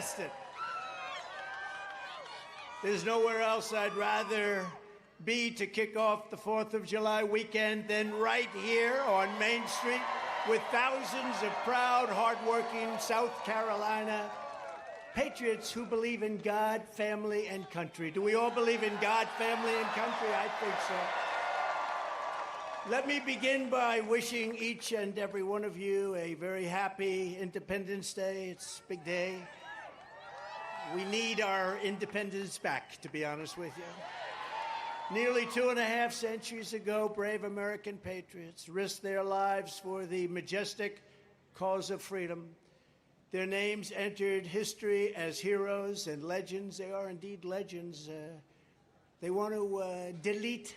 fantastic. There's nowhere else I'd rather be to kick off the 4th of July weekend than right here on Main Street with thousands of proud, hardworking South Carolina patriots who believe in God, family, and country. Do we all believe in God, family, and country? I think so. Let me begin by wishing each and every one of you a very happy Independence Day. It's a big day. We need our independence back, to be honest with you. Nearly 2.5 centuries ago, brave American patriots risked their lives for the majestic cause of freedom. Their names entered history as heroes and legends. They are indeed legends. They want to delete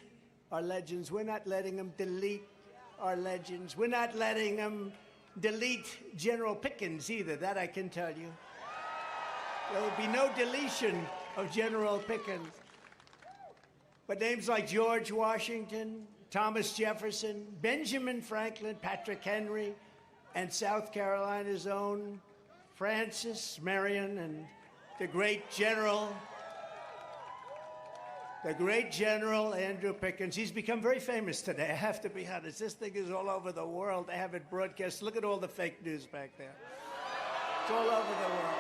our legends. We're not letting them delete our legends. We're not letting them delete General Pickens either, that I can tell you. There will be no deletion of General Pickens. But names like George Washington, Thomas Jefferson, Benjamin Franklin, Patrick Henry, and South Carolina's own Francis Marion, and the great General Andrew Pickens. He's become very famous today, I have to be honest. This thing is all over the world. They have it broadcast. Look at all the fake news back there. It's all over the world.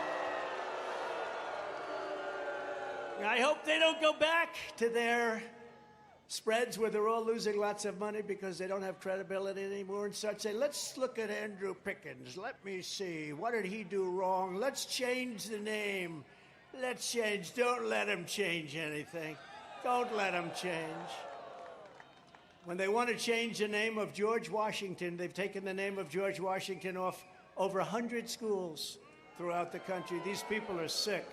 I hope they don't go back to their spreads where they're all losing lots of money because they don't have credibility anymore and such. Say, let's look at Andrew Pickens. Let me see. What did he do wrong? Let's change the name. Let's change. Don't let him change anything. Don't let him change. When they want to change the name of George Washington, they've taken the name of George Washington off over 100 schools throughout the country. These people are sick.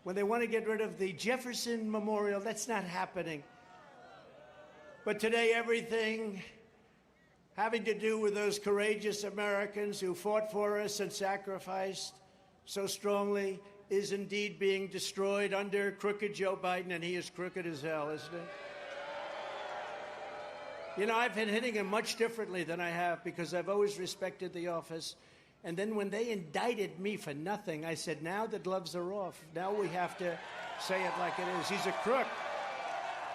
When they want to get rid of the Jefferson Memorial, that's not happening. But today, everything having to do with those courageous Americans who fought for us and sacrificed so strongly is indeed being destroyed under crooked Joe Biden, and he is crooked as hell, isn't it? You know, I've been hitting him much differently than I have because I've always respected the office. And then when they indicted me for nothing, I said, now the gloves are off. Now we have to say it like it is. He's a crook.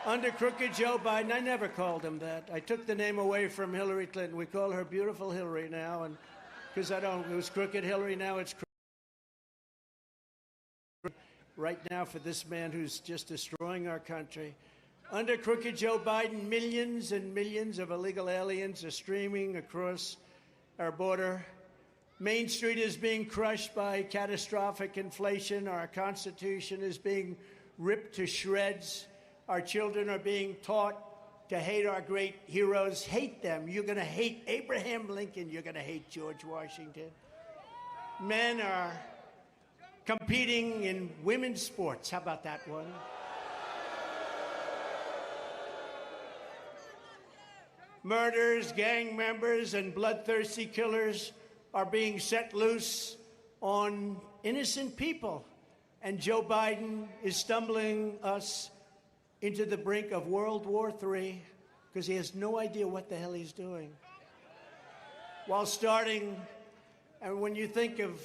Under crooked Joe Biden, I never called him that. I took the name away from Hillary Clinton. We call her Beautiful Hillary now, and because it was crooked Hillary, now it's crooked. Right now for this man who's just destroying our country. Under crooked Joe Biden, millions and millions of illegal aliens are streaming across our border. Main Street is being crushed by catastrophic inflation. Our Constitution is being ripped to shreds. Our children are being taught to hate our great heroes. Hate them. You're going to hate Abraham Lincoln. You're going to hate George Washington. Men are competing in women's sports. How about that one? Murders, gang members, and bloodthirsty killers are being set loose on innocent people. And Joe Biden is stumbling us into the brink of World War III because he has no idea what the hell he's doing. While starting, and when you think of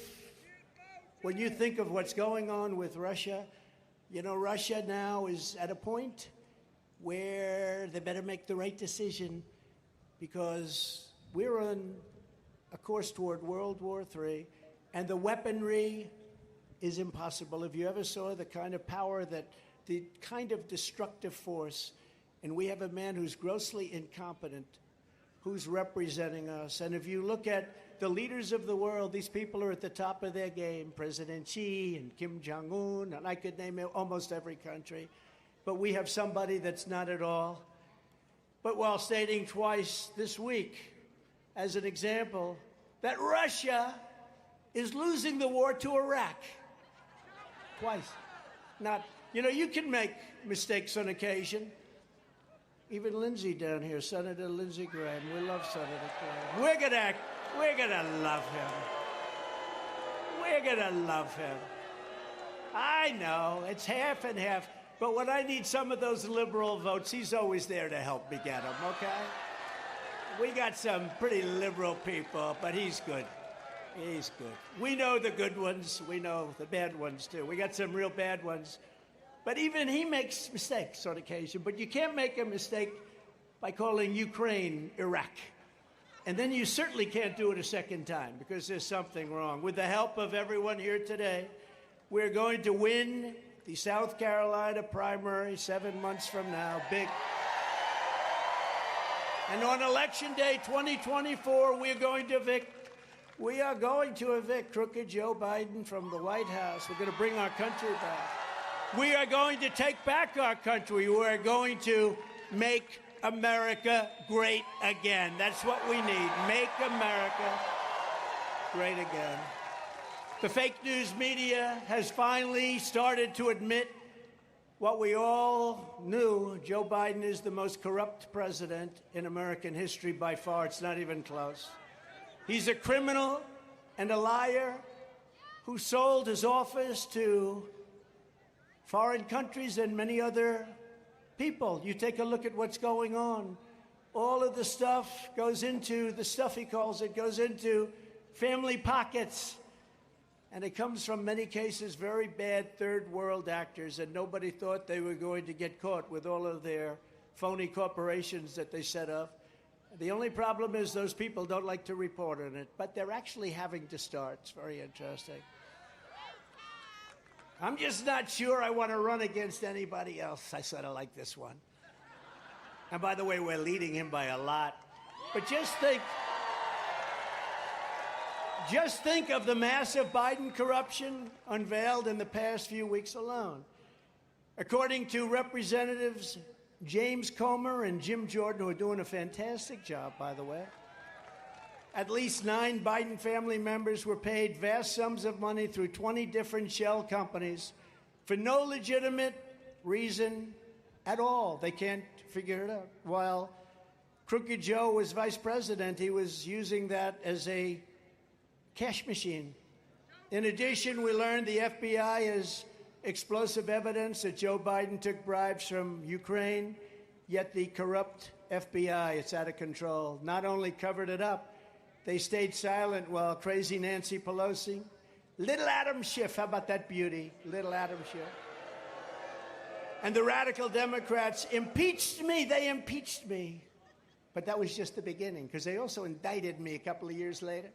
what's going on with Russia, you know, Russia now is at a point where they better make the right decision because we're on a course toward World War III, and the weaponry is impossible. If you ever saw the kind of power the kind of destructive force, and we have a man who's grossly incompetent, who's representing us. And if you look at the leaders of the world, these people are at the top of their game, President Xi and Kim Jong-un, and I could name almost every country. But we have somebody that's not at all. But while stating twice this week, as an example, that Russia is losing the war to Iraq. Twice. Not, you know, you can make mistakes on occasion. Even Lindsey down here, Senator Lindsey Graham, we love Senator Graham. We're gonna love him. We're gonna love him. I know, it's half and half, but when I need some of those liberal votes, he's always there to help me get them, okay? We got some pretty liberal people, but he's good. He's good. We know the good ones. We know the bad ones, too. We got some real bad ones. But even he makes mistakes on occasion. But you can't make a mistake by calling Ukraine Iraq. And then you certainly can't do it a second time because there's something wrong. With the help of everyone here today, we're going to win the South Carolina primary 7 months from now. Big. And on Election Day 2024, we are going to evict crooked Joe Biden from the White House. We're going to bring our country back. We are going to take back our country. We are going to make America great again. That's what we need. Make America great again. The fake news media has finally started to admit what we all knew. Joe Biden is the most corrupt president in American history by far. It's not even close. He's a criminal and a liar who sold his office to foreign countries and many other people. You take a look at what's going on. All of the stuff goes into, the stuff he calls it, goes into family pockets. And it comes from many cases very bad third world actors, and nobody thought they were going to get caught with all of their phony corporations that they set up. The only problem is those people don't like to report on it, but they're actually having to start. It's very interesting. I'm just not sure I want to run against anybody else. I sort of like this one. And by the way, we're leading him by a lot. But just think of the massive Biden corruption unveiled in the past few weeks alone. According to Representatives James Comer and Jim Jordan, who are doing a fantastic job, by the way, at least 9 Biden family members were paid vast sums of money through 20 different shell companies for no legitimate reason at all. They can't figure it out. While Crooked Joe was vice president, he was using that as a cash machine. In addition, we learned the FBI has explosive evidence that Joe Biden took bribes from Ukraine, yet the corrupt FBI, it's out of control, not only covered it up, they stayed silent while crazy Nancy Pelosi, little Adam Schiff, how about that beauty, little Adam Schiff, and the radical Democrats impeached me. They impeached me. But that was just the beginning, because they also indicted me a couple of years later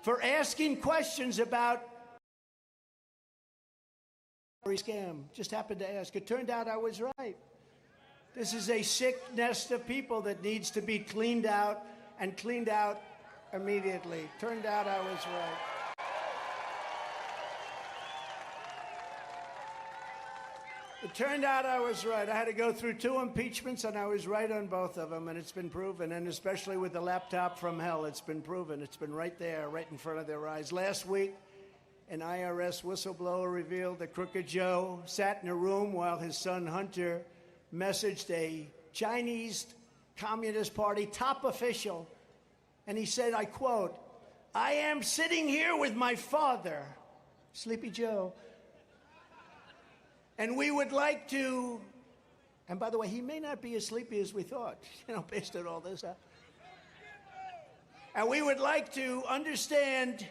for asking questions about a scam. Just happened to ask. It turned out I was right. This is a sick nest of people that needs to be cleaned out, and cleaned out immediately. Turned out I was right. It turned out I was right. I had to go through 2 impeachments, and I was right on both of them, and it's been proven, and especially with the laptop from hell, it's been proven. It's been right there, right in front of their eyes. Last week, an IRS whistleblower revealed that Crooked Joe sat in a room while his son Hunter messaged a Chinese Communist Party top official, and he said, I quote, "I am sitting here with my father, Sleepy Joe, and we would like to," and by the way, he may not be as sleepy as we thought, based on all this. "And we would like to understand,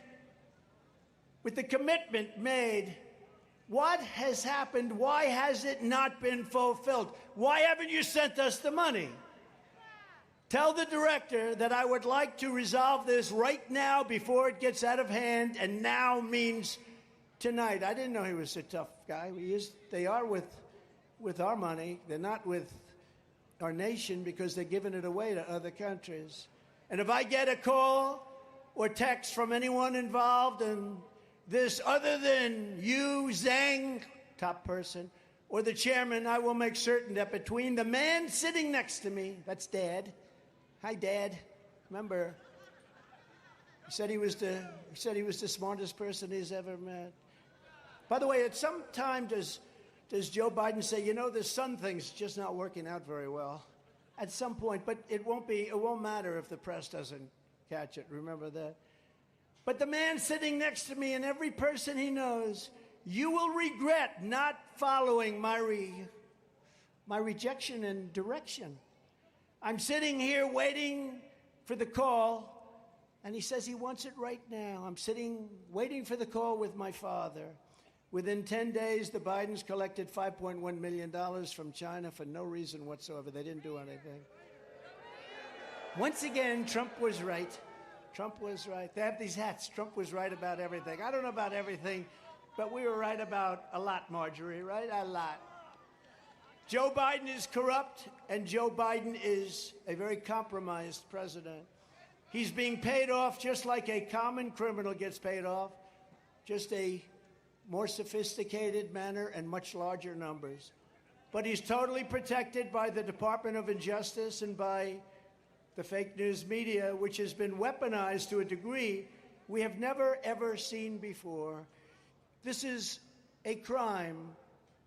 with the commitment made, what has happened? Why has it not been fulfilled? Why haven't you sent us the money? Tell the director that I would like to resolve this right now before it gets out of hand, and now means tonight." I didn't know he was a tough guy. They are with our money. They're not with our nation, because they're giving it away to other countries. And if I get a call or text from anyone involved in this other than you, Zhang, top person, or the chairman, I will make certain that between the man sitting next to me, that's Dad. Hi, Dad. Remember, he said he was the smartest person he's ever met. By the way, at some time does Joe Biden say, this son thing's just not working out very well? At some point, but it won't matter if the press doesn't catch it. Remember that. But the man sitting next to me and every person he knows, you will regret not following my rejection and direction. I'm sitting here waiting for the call, And he says he wants it right now. I'm sitting, waiting for the call with my father. Within 10 days, the Bidens collected $5.1 million from China for no reason whatsoever. They didn't do anything. Once again, Trump was right. Trump was right. They have these hats. Trump was right about everything. I don't know about everything, but we were right about a lot, Marjorie, right? A lot. Joe Biden is corrupt, and Joe Biden is a very compromised president. He's being paid off just like a common criminal gets paid off, just a more sophisticated manner and much larger numbers. But he's totally protected by the Department of Justice and by the fake news media, which has been weaponized to a degree we have never, ever seen before. This is a crime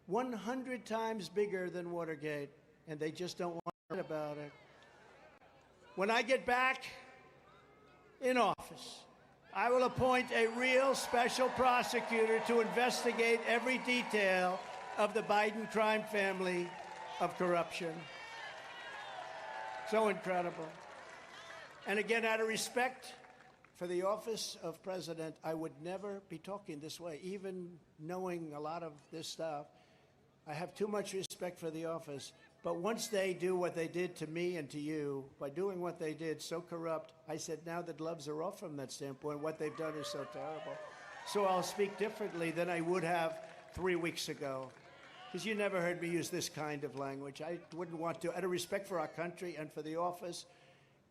100 times bigger than Watergate, and they just don't want to know about it. When I get back in office, I will appoint a real special prosecutor to investigate every detail of the Biden crime family of corruption. So incredible. And again, out of respect for the office of president, I would never be talking this way, even knowing a lot of this stuff. I have too much respect for the office. But once they do what they did to me and to you, by doing what they did, so corrupt, I said, now the gloves are off from that standpoint. What they've done is so terrible. So I'll speak differently than I would have 3 weeks ago. Because you never heard me use this kind of language. I wouldn't want to, out of respect for our country and for the office.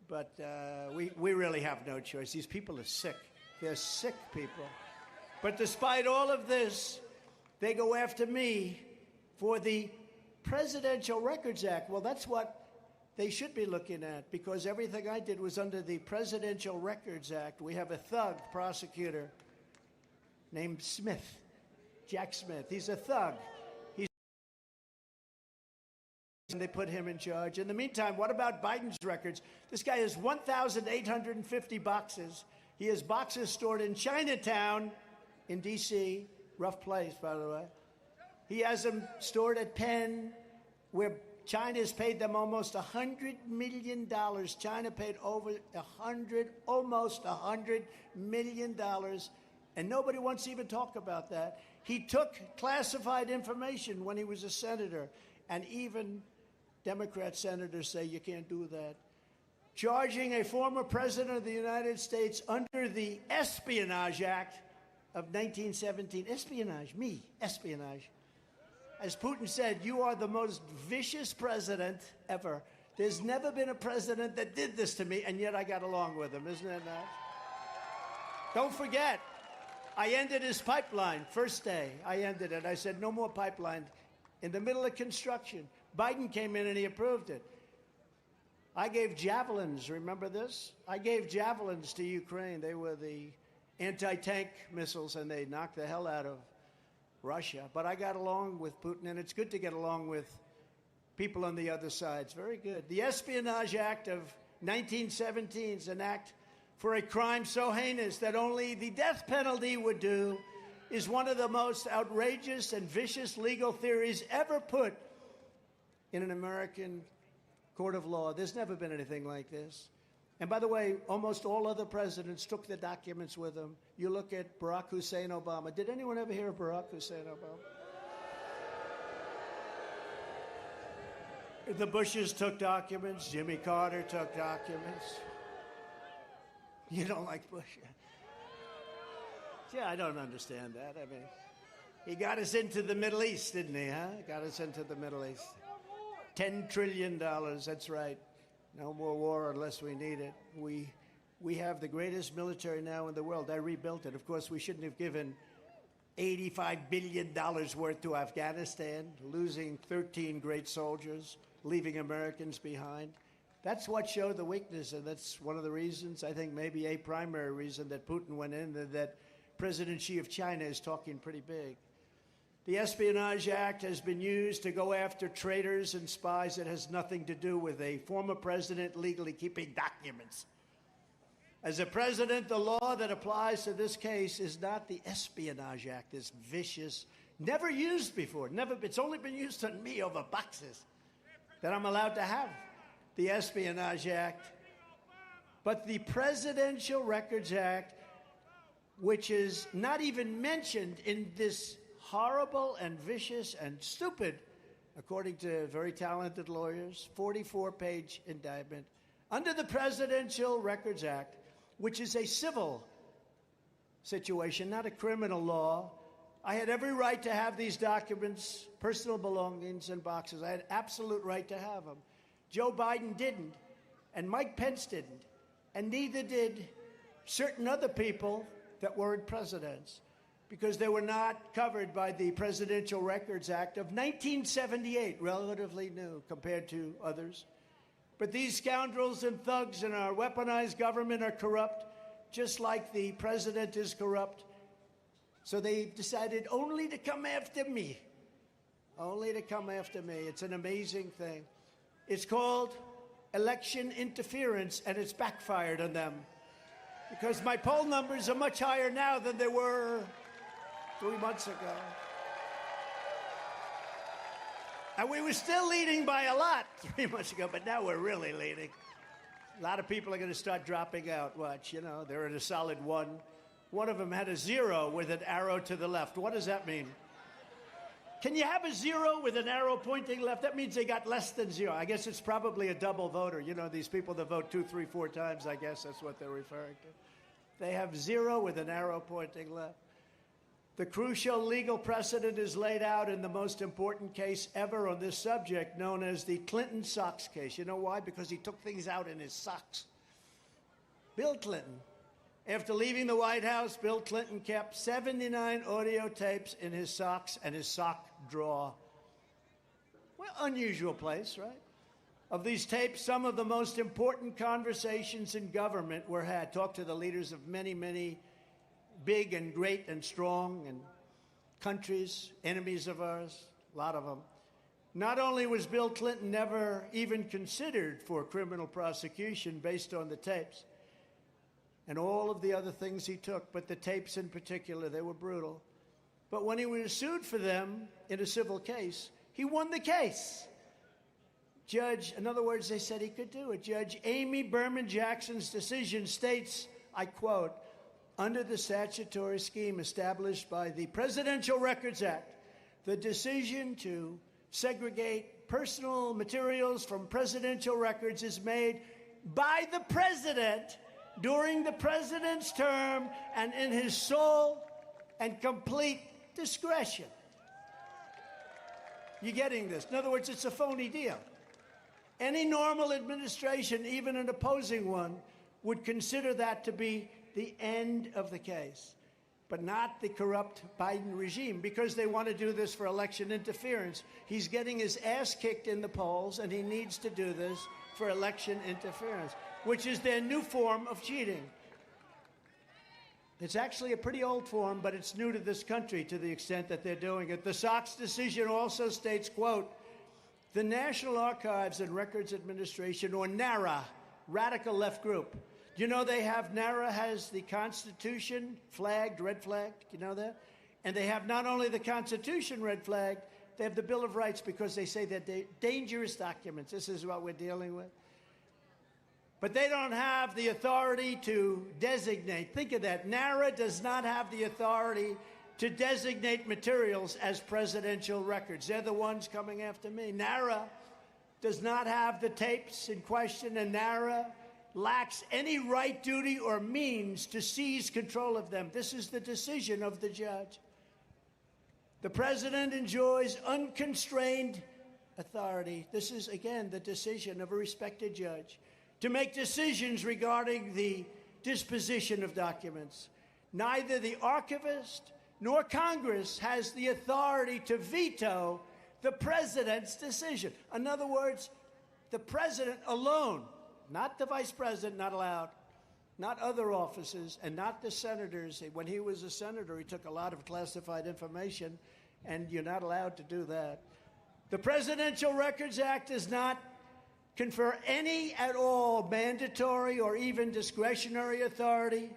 But we really have no choice. These people are sick. They're sick people. But despite all of this, they go after me for the Presidential Records Act. Well, that's what they should be looking at, because everything I did was under the Presidential Records Act. We have a thug prosecutor named Smith, Jack Smith. He's a thug. And they put him in charge. In the meantime, what about Biden's records? This guy has 1,850 boxes. He has boxes stored in Chinatown in D.C., rough place, by the way. He has them stored at Penn, where China has paid them almost $100 million. China paid over almost $100 million, and nobody wants to even talk about that. He took classified information when he was a senator, and even Democrat senators say you can't do that. Charging a former president of the United States under the Espionage Act of 1917. Espionage, espionage. As Putin said, you are the most vicious president ever. There's never been a president that did this to me, and yet I got along with him. Isn't that nice? Don't forget, I ended his pipeline. First day, I ended it. I said, no more pipeline. In the middle of construction, Biden came in and he approved it. I gave javelins. Remember this? I gave javelins to Ukraine. They were the anti-tank missiles, and they knocked the hell out of Russia. But I got along with Putin, and it's good to get along with people on the other side. It's very good. The Espionage Act of 1917 is an act for a crime so heinous that only the death penalty would do, is one of the most outrageous and vicious legal theories ever put in an American court of law. There's never been anything like this. And by the way, almost all other presidents took the documents with them. You look at Barack Hussein Obama. Did anyone ever hear of Barack Hussein Obama? The Bushes took documents. Jimmy Carter took documents. You don't like Bush? Yeah, I don't understand that. I mean, he got us into the Middle East, didn't he, huh? Got us into the Middle East. $10 trillion, that's right. No more war unless we need it. We have the greatest military now in the world. I rebuilt it. Of course, we shouldn't have given $85 billion worth to Afghanistan, losing 13 great soldiers, leaving Americans behind. That's what showed the weakness, and that's one of the reasons, I think maybe a primary reason, that Putin went in, and that President Xi of China is talking pretty big. The Espionage Act has been used to go after traitors and spies. It has nothing to do with a former president legally keeping documents. As a president, the law that applies to this case is not the Espionage Act, this vicious, never used before, it's only been used on me over boxes that I'm allowed to have. The Espionage Act but the Presidential Records Act, which is not even mentioned in this horrible and vicious and stupid, according to very talented lawyers, 44-page indictment, under the Presidential Records Act, which is a civil situation, not a criminal law. I had every right to have these documents, personal belongings in boxes. I had absolute right to have them. Joe Biden didn't, and Mike Pence didn't, and neither did certain other people that weren't presidents, because they were not covered by the Presidential Records Act of 1978, relatively new compared to others. But these scoundrels and thugs in our weaponized government are corrupt, just like the president is corrupt. So they've decided only to come after me. Only to come after me. It's an amazing thing. It's called election interference, and it's backfired on them, because my poll numbers are much higher now than they were 3 months ago. And we were still leading by a lot 3 months ago, but now we're really leading. A lot of people are going to start dropping out. Watch, you know, they're at a solid 1. One of them had a 0 with an arrow to the left. What does that mean? Can you have a 0 with an arrow pointing left? That means they got less than 0. I guess it's probably a double voter. You know, these people that vote 2, 3, 4 times, I guess that's what they're referring to. They have 0 with an arrow pointing left. The crucial legal precedent is laid out in the most important case ever on this subject, known as the Clinton socks case. You know why? Because he took things out in his socks. Bill Clinton. After leaving the White House, Bill Clinton kept 79 audio tapes in his socks and his sock drawer. Well, unusual place, right? Of these tapes, some of the most important conversations in government were had. Talk to the leaders of many, many big and great and strong and countries, enemies of ours, a lot of them. Not only was Bill Clinton never even considered for criminal prosecution based on the tapes and all of the other things he took, but the tapes in particular, they were brutal. But when he was sued for them in a civil case, he won the case. Judge, in other words, they said he could do it. Judge Amy Berman Jackson's decision states, I quote, under the statutory scheme established by the Presidential Records Act, the decision to segregate personal materials from presidential records is made by the president during the president's term and in his sole and complete discretion. You getting this? In other words, it's a phony deal. Any normal administration, even an opposing one, would consider that to be the end of the case, but not the corrupt Biden regime, because they want to do this for election interference. He's getting his ass kicked in the polls, and he needs to do this for election interference, which is their new form of cheating. It's actually a pretty old form, but it's new to this country to the extent that they're doing it. The Sox decision also states, quote, the National Archives and Records Administration, or NARA, radical left group. You know NARA has the Constitution flagged, red flagged, you know that? And they have not only the Constitution red flagged, they have the Bill of Rights, because they say that they're dangerous documents. This is what we're dealing with. But they don't have the authority to designate. Think of that. NARA does not have the authority to designate materials as presidential records. They're the ones coming after me. NARA does not have the tapes in question, and NARA lacks any right, duty, or means to seize control of them. This is the decision of the judge. The president enjoys unconstrained authority. This is, again, the decision of a respected judge to make decisions regarding the disposition of documents. Neither the archivist nor Congress has the authority to veto the president's decision. In other words, the president alone, not the vice president, not allowed, not other offices, and not the senators. When he was a senator, he took a lot of classified information, and you're not allowed to do that. The Presidential Records Act does not confer any at all mandatory or even discretionary authority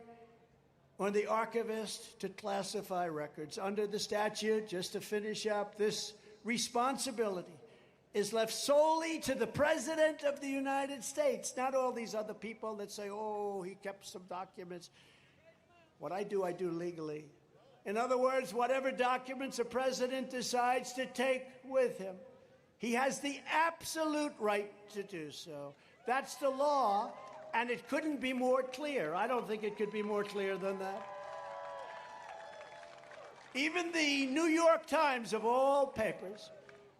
on the archivist to classify records. Under the statute, just to finish up, this responsibility is left solely to the President of the United States, not all these other people that say, oh, he kept some documents. What I do legally. In other words, whatever documents a president decides to take with him, he has the absolute right to do so. That's the law, and it couldn't be more clear. I don't think it could be more clear than that. Even the New York Times, of all papers,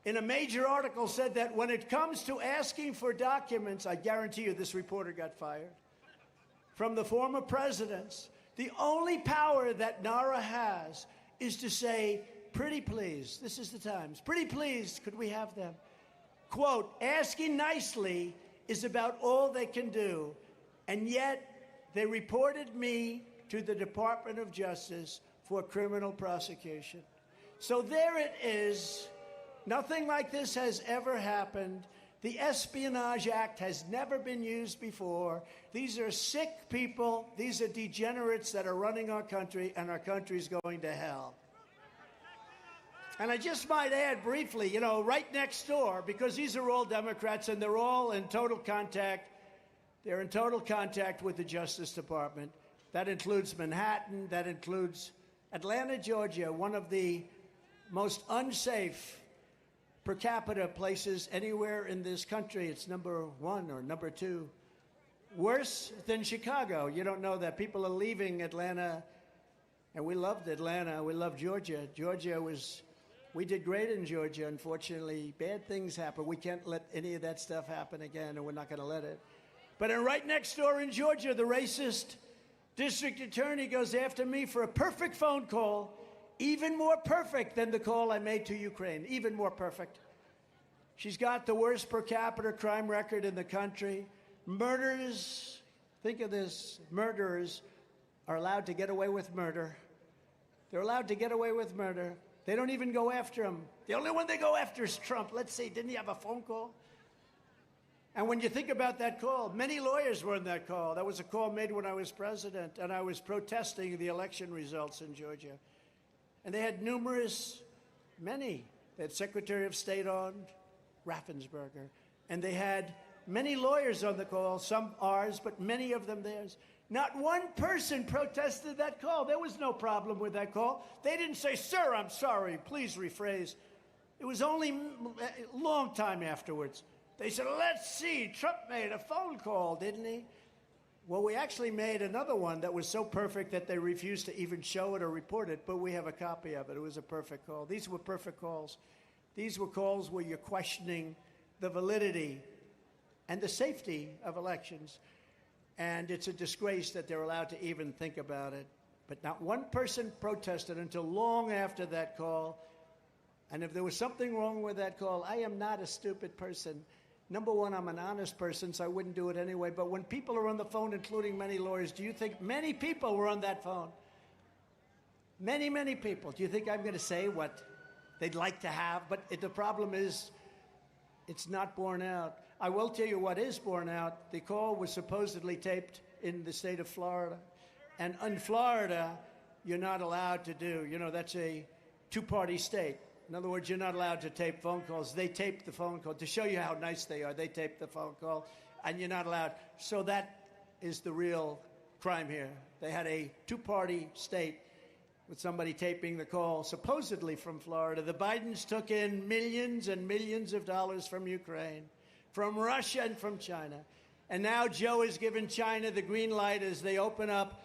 in a major article said that when it comes to asking for documents, I guarantee you this reporter got fired, from the former presidents, the only power that NARA has is to say, pretty please, this is the Times, pretty please, could we have them? Quote, asking nicely is about all they can do, and yet they reported me to the Department of Justice for criminal prosecution. So there it is. Nothing like this has ever happened. The Espionage Act has never been used before. These are sick people. These are degenerates that are running our country, and our country's going to hell. And I just might add briefly, you know, right next door, because these are all Democrats and they're all in total contact, they're in total contact with the Justice Department. That includes Manhattan, that includes Atlanta, Georgia, one of the most unsafe per capita places anywhere in this country. It's number 1 or number 2. Worse than Chicago. You don't know that. People are leaving Atlanta, and we loved Atlanta. We loved Georgia. We did great in Georgia. Unfortunately, bad things happen. We can't let any of that stuff happen again, and we're not going to let it. But right next door in Georgia, the racist district attorney goes after me for a perfect phone call, even more perfect than the call I made to Ukraine, even more perfect. She's got the worst per capita crime record in the country. Murderers, think of this, murderers are allowed to get away with murder. They're allowed to get away with murder. They don't even go after him. The only one they go after is Trump. Let's see, didn't he have a phone call? And when you think about that call, many lawyers were in that call. That was a call made when I was president, and I was protesting the election results in Georgia. And they had many. They had Secretary of State on, Raffensperger. And they had many lawyers on the call, some ours, but many of them theirs. Not one person protested that call. There was no problem with that call. They didn't say, sir, I'm sorry, please rephrase. It was only a long time afterwards. They said, let's see, Trump made a phone call, didn't he? Well, we actually made another one that was so perfect that they refused to even show it or report it, but we have a copy of it. It was a perfect call. These were perfect calls. These were calls where you're questioning the validity and the safety of elections. And it's a disgrace that they're allowed to even think about it. But not one person protested until long after that call. And if there was something wrong with that call, I am not a stupid person. Number one, I'm an honest person, so I wouldn't do it anyway. But when people are on the phone, including many lawyers, do you think many people were on that phone? Many, many people. Do you think I'm going to say what they'd like to have? But the problem is, it's not borne out. I will tell you what is borne out. The call was supposedly taped in the state of Florida. And in Florida, you're not allowed to do, that's a two-party state. In other words, you're not allowed to tape phone calls. They taped the phone call. To show you how nice they are, they taped the phone call, and you're not allowed. So that is the real crime here. They had a two-party state with somebody taping the call, supposedly from Florida. The Bidens took in millions and millions of dollars from Ukraine, from Russia, and from China. And now Joe has given China the green light as they open up,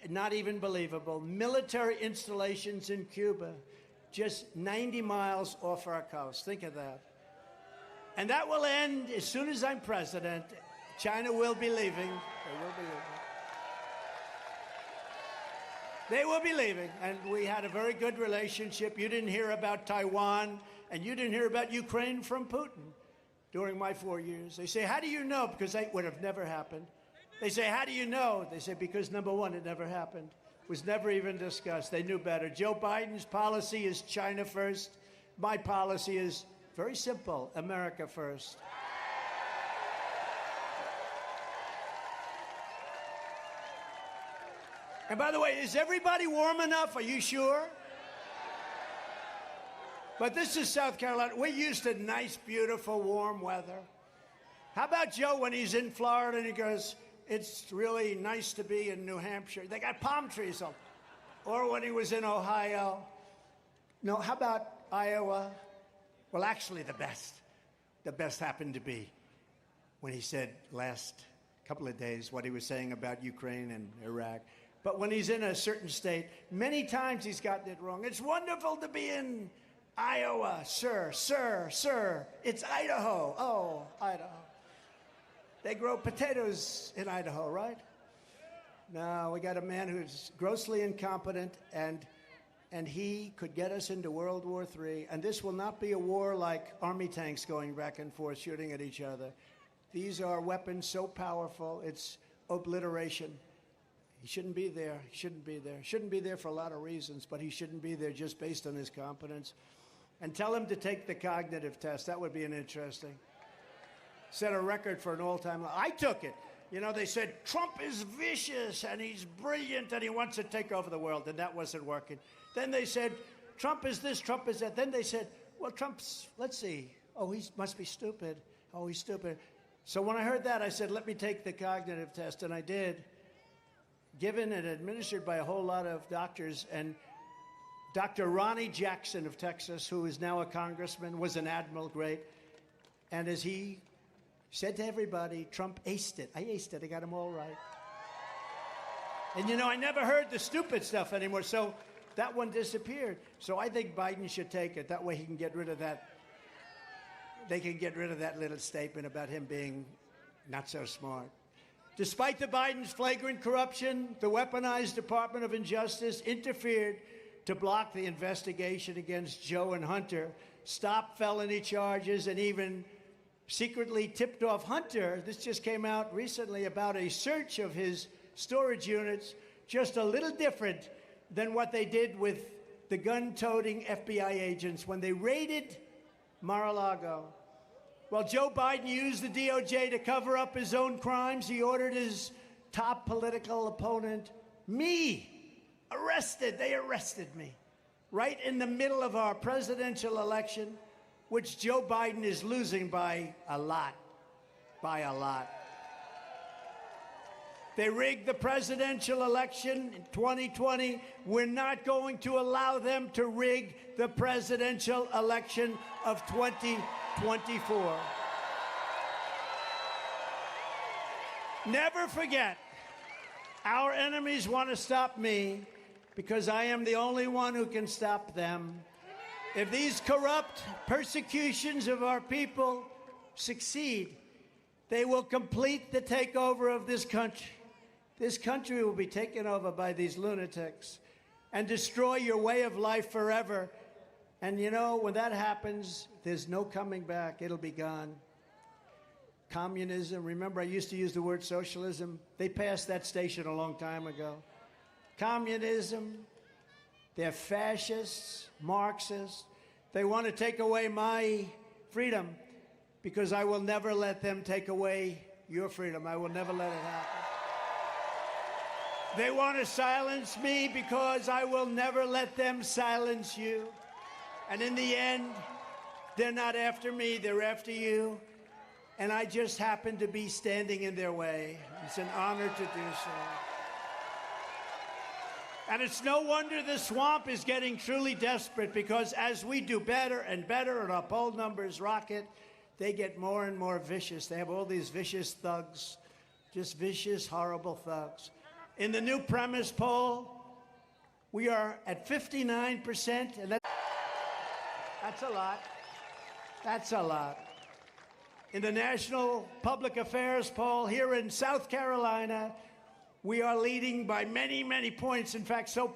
not even believable, military installations in Cuba, just 90 miles off our coast. Think of that. And that will end as soon as I'm president. China will be leaving. They will be leaving. They will be leaving. And we had a very good relationship. You didn't hear about Taiwan, and you didn't hear about Ukraine from Putin during my 4 years. They say, how do you know? Because that would have never happened. They say, how do you know? They say, because number one, it never happened. It was never even discussed. They knew better. Joe Biden's policy is China first. My policy is very simple, America first. And by the way, is everybody warm enough? Are you sure? But this is South Carolina. We're used to nice, beautiful, warm weather. How about Joe when he's in Florida and he goes, it's really nice to be in New Hampshire. They got palm trees up. Or when he was in Ohio. No, how about Iowa? Well, actually, the best happened to be when he said last couple of days what he was saying about Ukraine and Iraq. But when he's in a certain state, many times he's gotten it wrong. It's wonderful to be in Iowa, sir. It's Idaho. Oh, Idaho. They grow potatoes in Idaho, right? No, we got a man who's grossly incompetent, and he could get us into World War III. And this will not be a war like army tanks going back and forth, shooting at each other. These are weapons so powerful, it's obliteration. He shouldn't be there. He shouldn't be there. Shouldn't be there for a lot of reasons, but he shouldn't be there just based on his competence. And tell him to take the cognitive test. That would be an interesting. Set a record for an all-time. I took it. You know, they said, Trump is vicious, and he's brilliant, and he wants to take over the world, and that wasn't working. Then they said, Trump is this, Trump is that. Then they said, well, Trump's, let's see. Oh, he must be stupid. Oh, he's stupid. So when I heard that, I said, let me take the cognitive test, and I did. Given and administered by a whole lot of doctors, and Dr. Ronnie Jackson of Texas, who is now a congressman, was an admiral, great. And as he said to everybody, Trump aced it. I aced it. I got him all right. And, you know, I never heard the stupid stuff anymore, so that one disappeared. So I think Biden should take it. That way he can get rid of that. They can get rid of that little statement about him being not so smart. Despite the Biden's flagrant corruption, the weaponized Department of Injustice interfered to block the investigation against Joe and Hunter, stopped felony charges, and even secretly tipped off Hunter. This just came out recently about a search of his storage units, just a little different than what they did with the gun-toting FBI agents when they raided Mar-a-Lago. Well, Joe Biden used the DOJ to cover up his own crimes. He ordered his top political opponent, me, arrested. They arrested me right in the middle of our presidential election, which Joe Biden is losing by a lot, They rigged the presidential election in 2020. We're not going to allow them to rig the presidential election of 2024. Never forget, our enemies want to stop me because I am the only one who can stop them. If these corrupt persecutions of our people succeed, they will complete the takeover of this country. This country will be taken over by these lunatics and destroy your way of life forever. And you know, when that happens, there's no coming back. It'll be gone. Communism, remember I used to use the word socialism? They passed that station a long time ago. Communism, they're fascists, Marxists. They want to take away my freedom because I will never let them take away your freedom. I will never let it happen. They want to silence me because I will never let them silence you. And in the end, they're not after me, they're after you. And I just happen to be standing in their way. It's an honor to do so. And it's no wonder the swamp is getting truly desperate, because as we do better and better and our poll numbers rocket, they get more and more vicious. They have all these vicious thugs, just vicious, horrible thugs. In the new premise poll, we are at 59%, and that's a lot. That's a lot. In the National Public Affairs poll here in South Carolina, we are leading by many, many points. In fact, so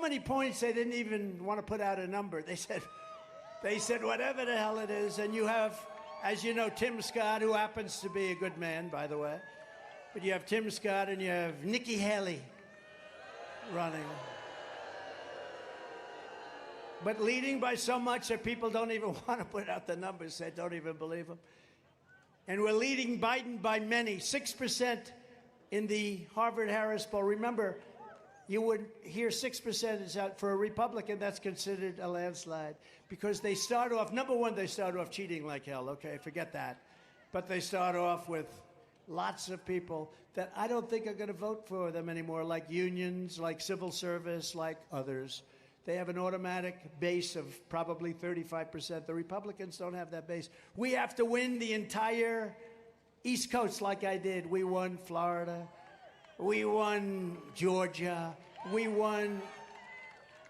many points they didn't even want to put out a number. They said whatever the hell it is. And you have, as you know, Tim Scott, who happens to be a good man, by the way. But you have Tim Scott and you have Nikki Haley running. But leading by so much that people don't even want to put out the numbers. They don't even believe them. And we're leading Biden by many, 6% in the Harvard-Harris poll. Remember, you would hear 6% is out. For a Republican, that's considered a landslide because they start off, number one, they start off cheating like hell. Okay, forget that. But they start off with lots of people that I don't think are going to vote for them anymore, like unions, like civil service, like others. They have an automatic base of probably 35%. The Republicans don't have that base. We have to win the entire East Coast like I did. We won Florida. We won Georgia. We won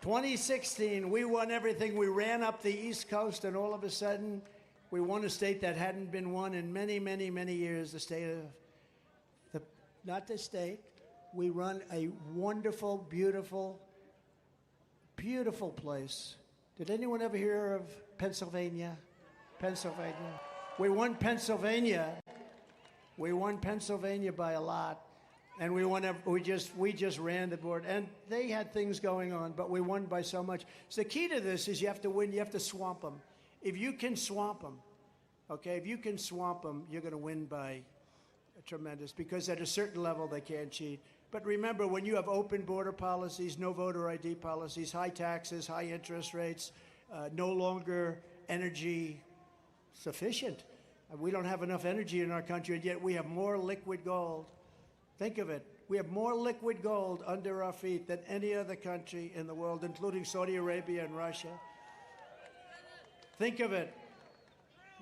2016. We won everything. We ran up the East Coast, and all of a sudden, we won a state that hadn't been won in many, many, many years, the state of, not the state. We run a wonderful, beautiful, beautiful place. Did anyone ever hear of Pennsylvania? Pennsylvania. We won Pennsylvania. We won Pennsylvania by a lot. And we just ran the board. And they had things going on, but we won by so much. So the key to this is you have to win, you have to swamp them. If you can swamp them, okay, if you can swamp them, you're going to win by tremendous, because at a certain level they can't cheat. But remember, when you have open border policies, no voter ID policies, high taxes, high interest rates, no longer energy sufficient. We don't have enough energy in our country, and yet we have more liquid gold. Think of it. We have more liquid gold under our feet than any other country in the world, including Saudi Arabia and Russia. Think of it.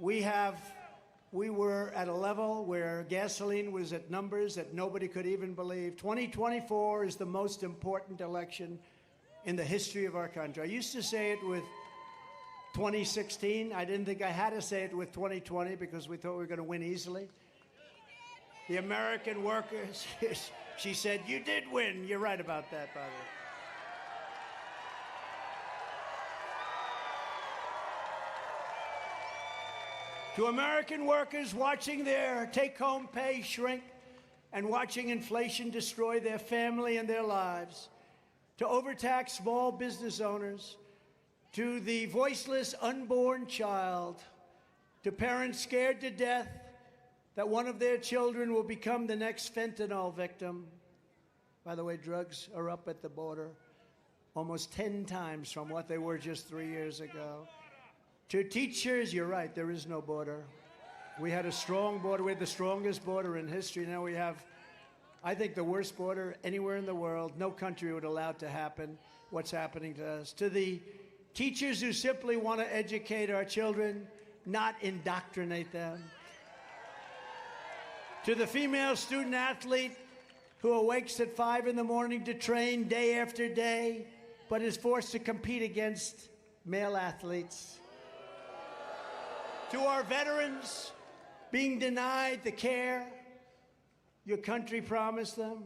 We were at a level where gasoline was at numbers that nobody could even believe. 2024 is the most important election in the history of our country. I used to say it with 2016. I didn't think I had to say it with 2020 because we thought we were going to win easily. The American workers, she said, you did win. You're right about that, by the way. To American workers watching their take-home pay shrink and watching inflation destroy their family and their lives, to overtax small business owners, to the voiceless unborn child, to parents scared to death that one of their children will become the next fentanyl victim. By the way, drugs are up at the border almost 10 times from what they were just 3 years ago. To teachers, you're right, there is no border. We had a strong border. We had the strongest border in history. Now we have, I think, the worst border anywhere in the world. No country would allow it to happen, what's happening to us. To the teachers who simply want to educate our children, not indoctrinate them. To the female student athlete who awakes at 5 in the morning to train day after day, but is forced to compete against male athletes. To our veterans being denied the care your country promised them.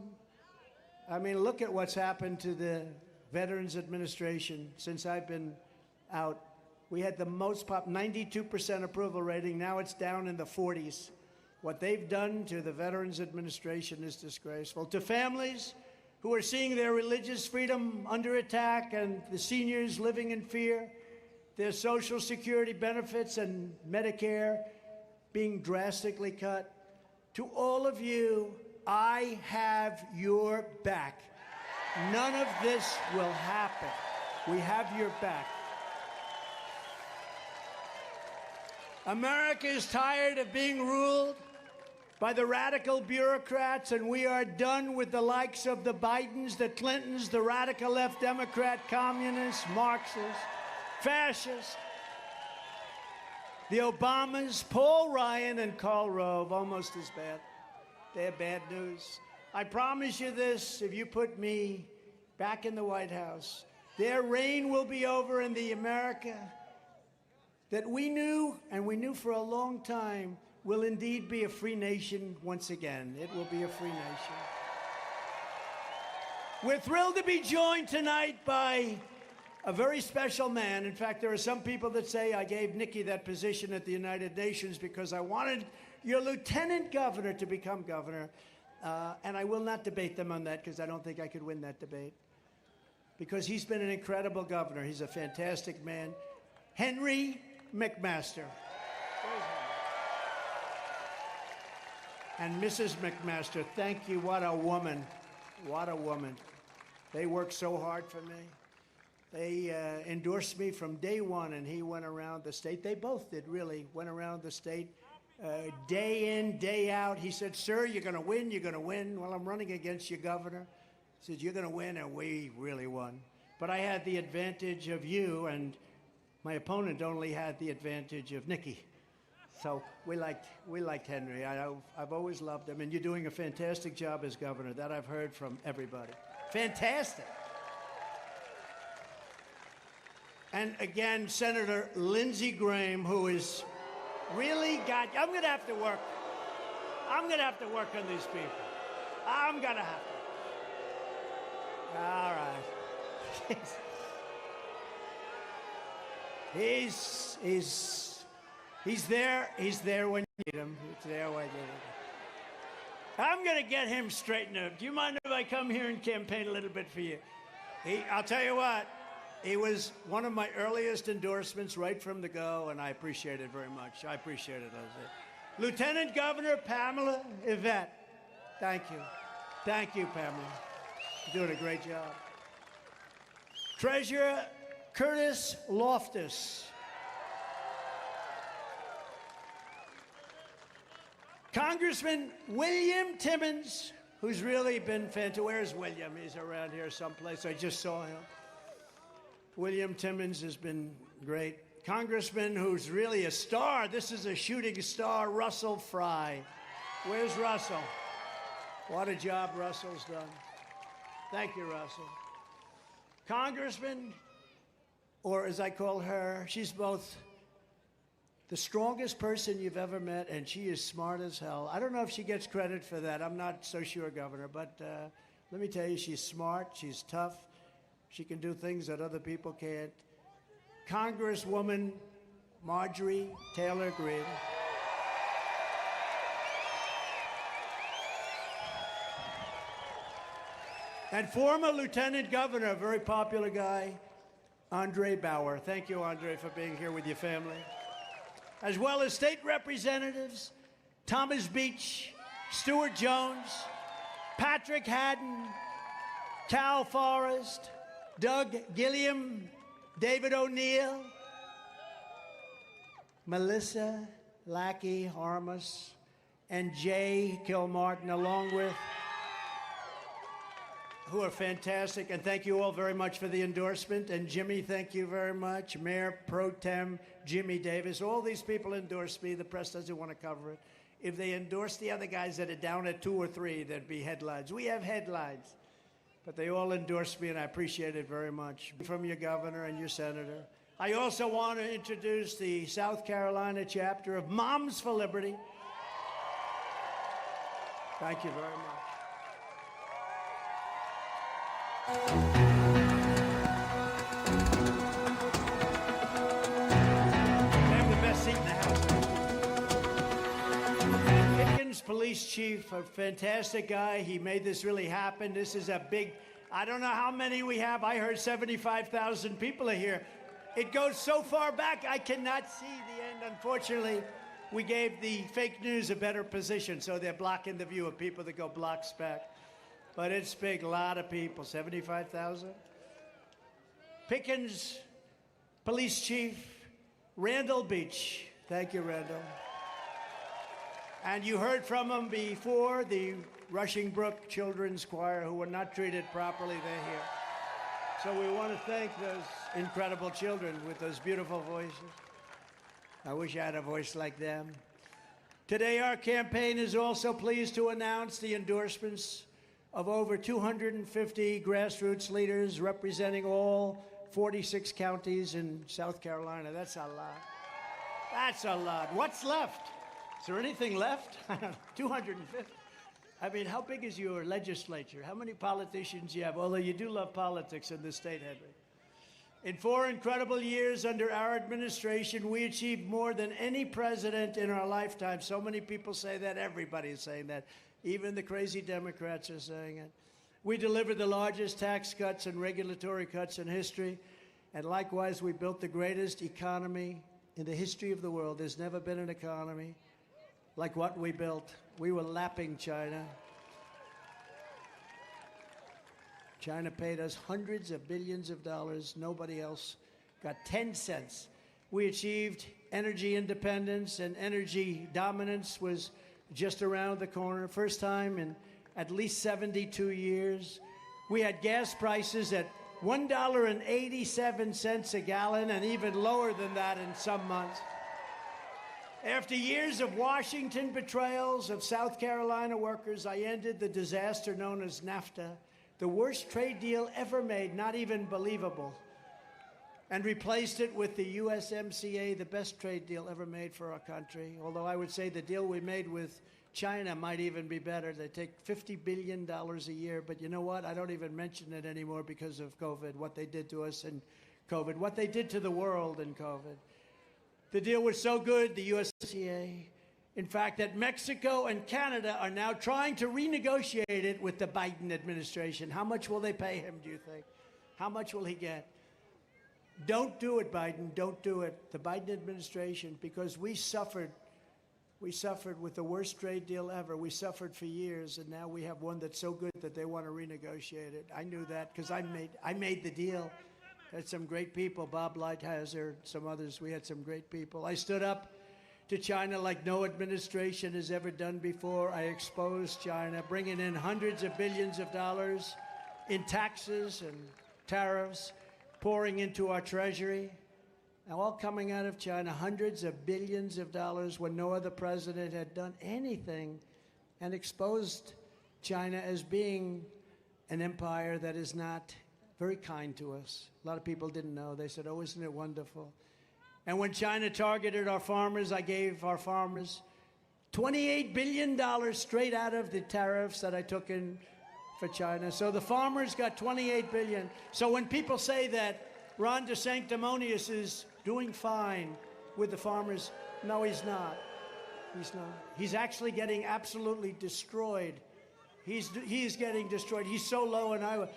I mean, look at what's happened to the Veterans Administration since I've been out. We had the most 92% approval rating. Now it's down in the 40s. What they've done to the Veterans Administration is disgraceful. To families who are seeing their religious freedom under attack and the seniors living in fear, their Social Security benefits and Medicare being drastically cut. To all of you, I have your back. None of this will happen. We have your back. America is tired of being ruled by the radical bureaucrats, and we are done with the likes of the Bidens, the Clintons, the radical left Democrat, communists, Marxists, fascists, the Obamas, Paul Ryan and Karl Rove, almost as bad. They're bad news. I promise you this, if you put me back in the White House, their reign will be over in the America that we knew, and we knew for a long time, will indeed be a free nation once again. It will be a free nation. We're thrilled to be joined tonight by a very special man. In fact, there are some people that say I gave Nikki that position at the United Nations because I wanted your lieutenant governor to become governor. And I will not debate them on that because I don't think I could win that debate. Because he's been an incredible governor. He's a fantastic man. Henry McMaster. And Mrs. McMaster, thank you. What a woman. What a woman. They worked so hard for me. They endorsed me from day one, and he went around the state. They both did, really, went around the state day in, day out. He said, sir, you're going to win, you're going to win. Well, I'm running against you, Governor. He said, you're going to win, and we really won. But I had the advantage of you, and my opponent only had the advantage of Nikki. So we liked Henry. I've always loved him, and you're doing a fantastic job as governor. That I've heard from everybody. Fantastic. And again, Senator Lindsey Graham, who is really got, I'm going to have to work. I'm going to have to work on these people. I'm going to have to. All right. He's there. He's there when you need him. He's there when you need him. I'm going to get him straightened up. Do you mind if I come here and campaign a little bit for you? I'll tell you what. He was one of my earliest endorsements right from the go, and I appreciate it very much. I appreciate it, Jose. Lieutenant Governor Pamela Yvette. Thank you. Thank you, Pamela. You're doing a great job. Treasurer Curtis Loftus. Congressman William Timmons, who's really been fantastic. Where's William? He's around here someplace. I just saw him. William Timmons has been great. Congressman who's really a star. This is a shooting star, Russell Fry. Where's Russell? What a job Russell's done. Thank you, Russell. Congressman, or as I call her, she's both the strongest person you've ever met, and she is smart as hell. I don't know if she gets credit for that. I'm not so sure, Governor, but let me tell you, she's smart, she's tough. She can do things that other people can't. Congresswoman Marjorie Taylor Greene. And former Lieutenant Governor, a very popular guy, Andre Bauer. Thank you, Andre, for being here with your family. As well as state representatives, Thomas Beach, Stuart Jones, Patrick Haddon, Cal Forrest, Doug Gilliam, David O'Neill, Melissa Lackey Harmus, and Jay Kilmartin, along with, who are fantastic. And thank you all very much for the endorsement. And Jimmy, thank you very much. Mayor Pro Tem Jimmy Davis. All these people endorse me. The press doesn't want to cover it. If they endorse the other guys that are down at 2 or 3, there'd be headlines. We have headlines. But they all endorse me, and I appreciate it very much. From your governor and your senator. I also want to introduce the South Carolina chapter of Moms for Liberty. Thank you very much. They have the best seat in the house. Pickens Police Chief, a fantastic guy. He made this really happen. This is a big, I don't know how many we have. I heard 75,000 people are here. It goes so far back, I cannot see the end. Unfortunately, we gave the fake news a better position, so they're blocking the view of people that go blocks back. But it's big, a lot of people, 75,000. Pickens Police Chief Randall Beach. Thank you, Randall. And you heard from him before, the Rushing Brook Children's Choir, who were not treated properly, they're here. So we want to thank those incredible children with those beautiful voices. I wish I had a voice like them. Today, our campaign is also pleased to announce the endorsements of over 250 grassroots leaders representing all 46 counties in South Carolina. That's a lot. That's a lot. What's left? Is there anything left? 250. I mean, how big is your legislature? How many politicians you have? Although you do love politics in this state, Henry. In 4 incredible years under our administration, we achieved more than any president in our lifetime. So many people say that. Everybody is saying that. Even the crazy Democrats are saying it. We delivered the largest tax cuts and regulatory cuts in history. And likewise, we built the greatest economy in the history of the world. There's never been an economy like what we built. We were lapping China. China paid us hundreds of billions of dollars. Nobody else got 10 cents. We achieved energy independence, and energy dominance was just around the corner. First time in at least 72 years. We had gas prices at $1.87 a gallon, and even lower than that in some months. After years of Washington betrayals of South Carolina workers, I ended the disaster known as NAFTA, the worst trade deal ever made, not even believable, and replaced it with the USMCA, the best trade deal ever made for our country. Although I would say the deal we made with China might even be better. They take $50 billion a year, but you know what? I don't even mention it anymore because of COVID, what they did to us in COVID, what they did to the world in COVID. The deal was so good, the USMCA, in fact, that Mexico and Canada are now trying to renegotiate it with the Biden administration. How much will they pay him, do you think? How much will he get? Don't do it, Biden. Don't do it. The Biden administration, because we suffered with the worst trade deal ever. We suffered for years, and now we have one that's so good that they want to renegotiate it. I knew that because I made the deal. Had some great people, Bob Lighthizer, some others. We had some great people. I stood up to China like no administration has ever done before. I exposed China, bringing in hundreds of billions of dollars in taxes and tariffs, pouring into our treasury. Now, all coming out of China, hundreds of billions of dollars when no other president had done anything, and exposed China as being an empire that is not very kind to us. A lot of people didn't know. They said, oh, isn't it wonderful? And when China targeted our farmers, I gave our farmers $28 billion straight out of the tariffs that I took in for China. So the farmers got $28 billion. So when people say that Ron DeSanctimonious is doing fine with the farmers, no, he's not. He's not. He's actually getting absolutely destroyed. He's getting destroyed. He's so low in Iowa.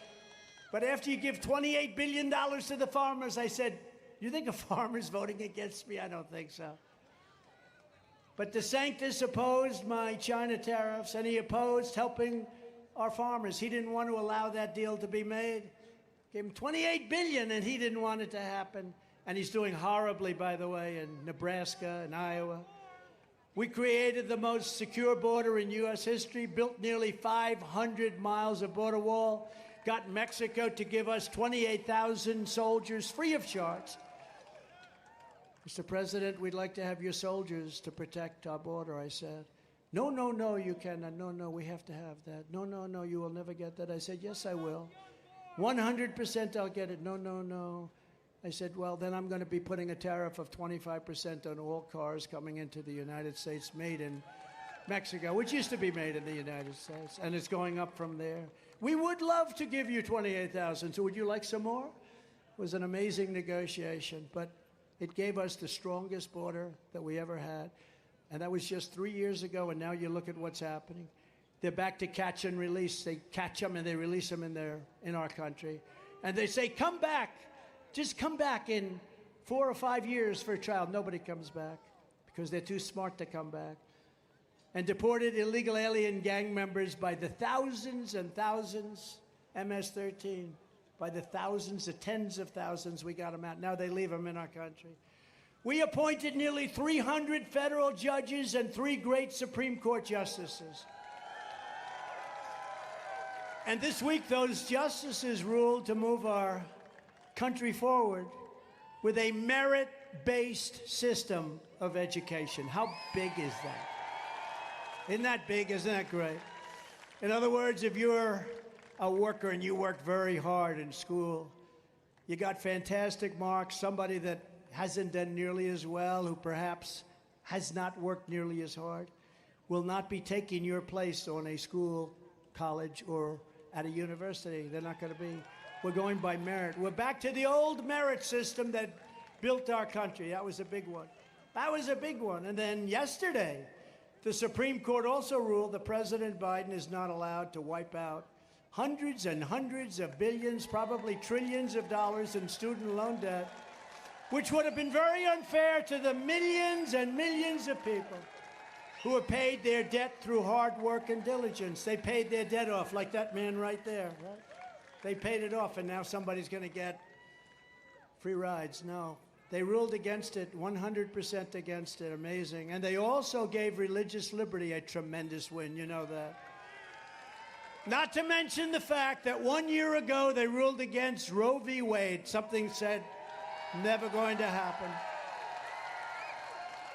But after you give $28 billion to the farmers, I said, you think a farmer's voting against me? I don't think so. But DeSantis opposed my China tariffs, and he opposed helping our farmers. He didn't want to allow that deal to be made. Gave him $28 billion, and he didn't want it to happen. And he's doing horribly, by the way, in Nebraska and Iowa. We created the most secure border in U.S. history, built nearly 500 miles of border wall, got Mexico to give us 28,000 soldiers free of charge. Mr. President, we'd like to have your soldiers to protect our border, I said. No, no, no, you cannot. No, no, we have to have that. No, no, no, you will never get that. I said, yes, I will. 100% I'll get it. No, no, no. I said, well, then I'm going to be putting a tariff of 25% on all cars coming into the United States made in Mexico, which used to be made in the United States, and it's going up from there. We would love to give you 28,000, so would you like some more? It was an amazing negotiation, but it gave us the strongest border that we ever had, and that was just 3 years ago, and now you look at what's happening. They're back to catch and release. They catch them and they release them in our country. And they say, come back. Just come back in 4 or 5 years for a trial. Nobody comes back because they're too smart to come back. And deported illegal alien gang members by the thousands and thousands, MS-13, by the thousands, the tens of thousands, we got them out. Now they leave them in our country. We appointed nearly 300 federal judges and 3 great Supreme Court justices. And this week, those justices ruled to move our country forward with a merit-based system of education. How big is that? Isn't that big? Isn't that great? In other words, if you're a worker and you worked very hard in school, you got fantastic marks, somebody that hasn't done nearly as well, who perhaps has not worked nearly as hard, will not be taking your place on a school, college, or at a university. They're not going to be. We're going by merit. We're back to the old merit system that built our country. That was a big one. That was a big one. And then yesterday, the Supreme Court also ruled that President Biden is not allowed to wipe out hundreds and hundreds of billions, probably trillions of dollars in student loan debt, which would have been very unfair to the millions and millions of people who have paid their debt through hard work and diligence. They paid their debt off, like that man right there, right? They paid it off, and now somebody's going to get free rides. No. They ruled against it, 100% against it. Amazing. And they also gave religious liberty a tremendous win. You know that. Not to mention the fact that 1 year ago they ruled against Roe v. Wade. Something said never going to happen.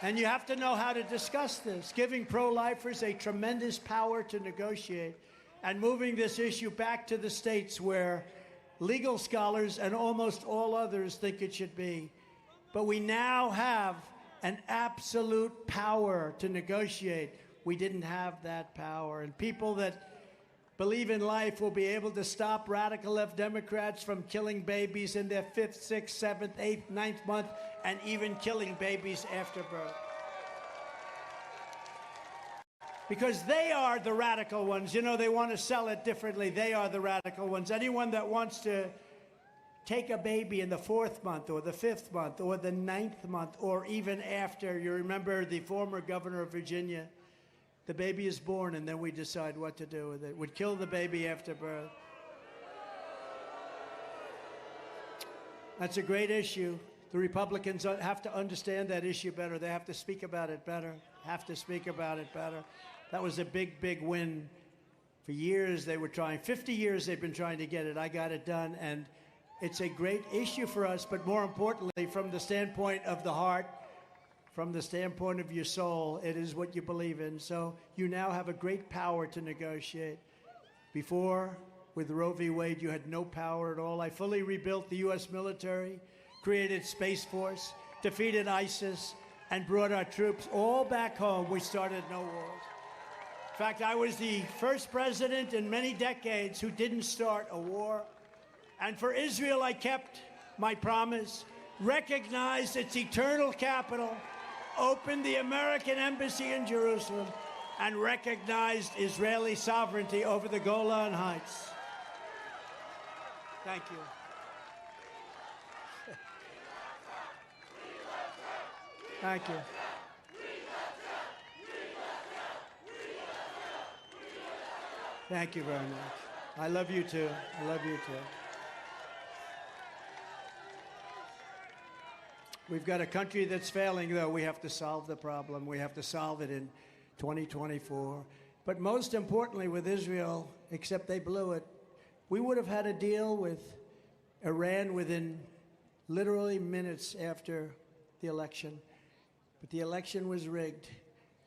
And you have to know how to discuss this, giving pro-lifers a tremendous power to negotiate and moving this issue back to the states where legal scholars and almost all others think it should be. But we now have an absolute power to negotiate. We didn't have that power. And people that believe in life will be able to stop radical left Democrats from killing babies in their 5th, 6th, 7th, 8th, 9th month, and even killing babies after birth. Because they are the radical ones. You know, they want to sell it differently. They are the radical ones. Anyone that wants to take a baby in the 4th month or the 5th month or the 9th month or even after, you remember the former governor of Virginia, the baby is born and then we decide what to do with it. Would kill the baby after birth. That's a great issue. The Republicans have to understand that issue better. They have to speak about it better. Have to speak about it better. That was a big, big win. For years they were trying. 50 years they've been trying to get it. I got it done. And it's a great issue for us, but more importantly, from the standpoint of the heart, from the standpoint of your soul, it is what you believe in. So you now have a great power to negotiate. Before, with Roe v. Wade, you had no power at all. I fully rebuilt the U.S. military, created Space Force, defeated ISIS, and brought our troops all back home. We started no wars. In fact, I was the first president in many decades who didn't start a war. And for Israel, I kept my promise, recognized its eternal capital, opened the American embassy in Jerusalem, and recognized Israeli sovereignty over the Golan Heights. Thank you. Thank you. Thank you very much. I love you too. I love you too. We've got a country that's failing, though. We have to solve the problem. We have to solve it in 2024. But most importantly with Israel, except they blew it, we would have had a deal with Iran within literally minutes after the election. But the election was rigged,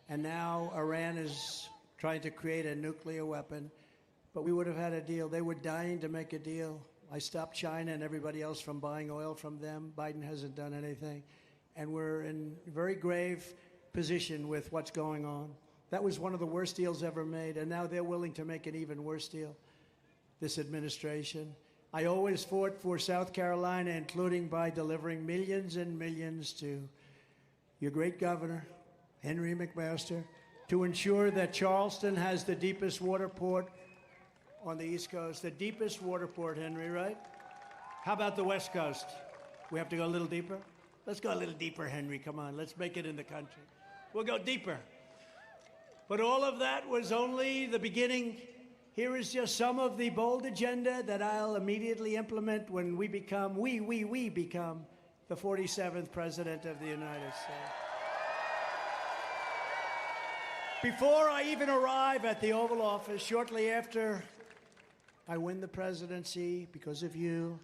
and now Iran is trying to create a nuclear weapon. But we would have had a deal. They were dying to make a deal. I stopped China and everybody else from buying oil from them. Biden hasn't done anything. And we're in a very grave position with what's going on. That was one of the worst deals ever made, and now they're willing to make an even worse deal, this administration. I always fought for South Carolina, including by delivering millions and millions to your great governor, Henry McMaster, to ensure that Charleston has the deepest water port on the East Coast. The deepest water port, Henry, right? How about the West Coast? We have to go a little deeper? Let's go a little deeper, Henry. Come on, let's make it in the country. We'll go deeper. But all of that was only the beginning. Here is just some of the bold agenda that I'll immediately implement when we become, we become the 47th President of the United States. Before I even arrive at the Oval Office, shortly after I win the presidency, because of you,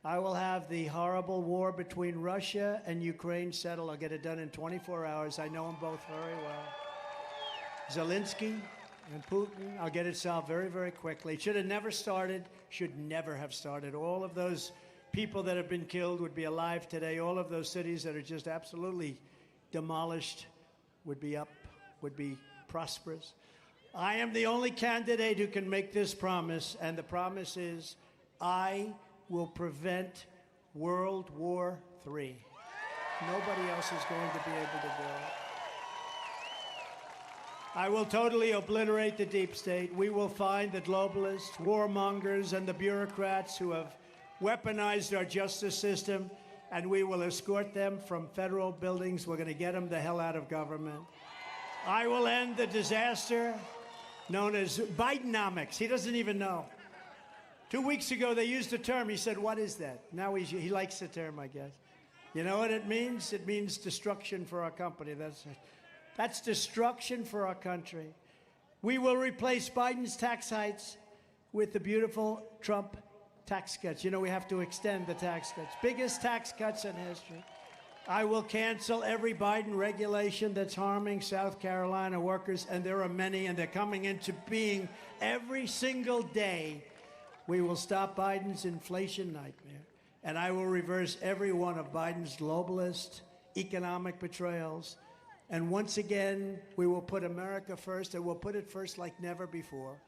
I will have the horrible war between Russia and Ukraine settled. I'll get it done in 24 hours. I know them both very well. Zelensky and Putin, I'll get it solved very, very quickly. It should have never started, should never have started. All of those people that have been killed would be alive today. All of those cities that are just absolutely demolished would be up, would be prosperous. I am the only candidate who can make this promise, and the promise is I will prevent World War III. Nobody else is going to be able to do it. I will totally obliterate the deep state. We will find the globalists, warmongers, and the bureaucrats who have weaponized our justice system, and we will escort them from federal buildings. We're going to get them the hell out of government. I will end the disaster known as Bidenomics. He doesn't even know. 2 weeks ago, they used the term. He said, what is that? Now he likes the term, I guess. You know what it means? It means destruction for our company. That's destruction for our country. We will replace Biden's tax hikes with the beautiful Trump tax cuts. You know, we have to extend the tax cuts. Biggest tax cuts in history. I will cancel every Biden regulation that's harming South Carolina workers, and there are many, and they're coming into being every single day. We will stop Biden's inflation nightmare, and I will reverse every one of Biden's globalist economic betrayals. And once again, we will put America first, and we'll put it first like never before.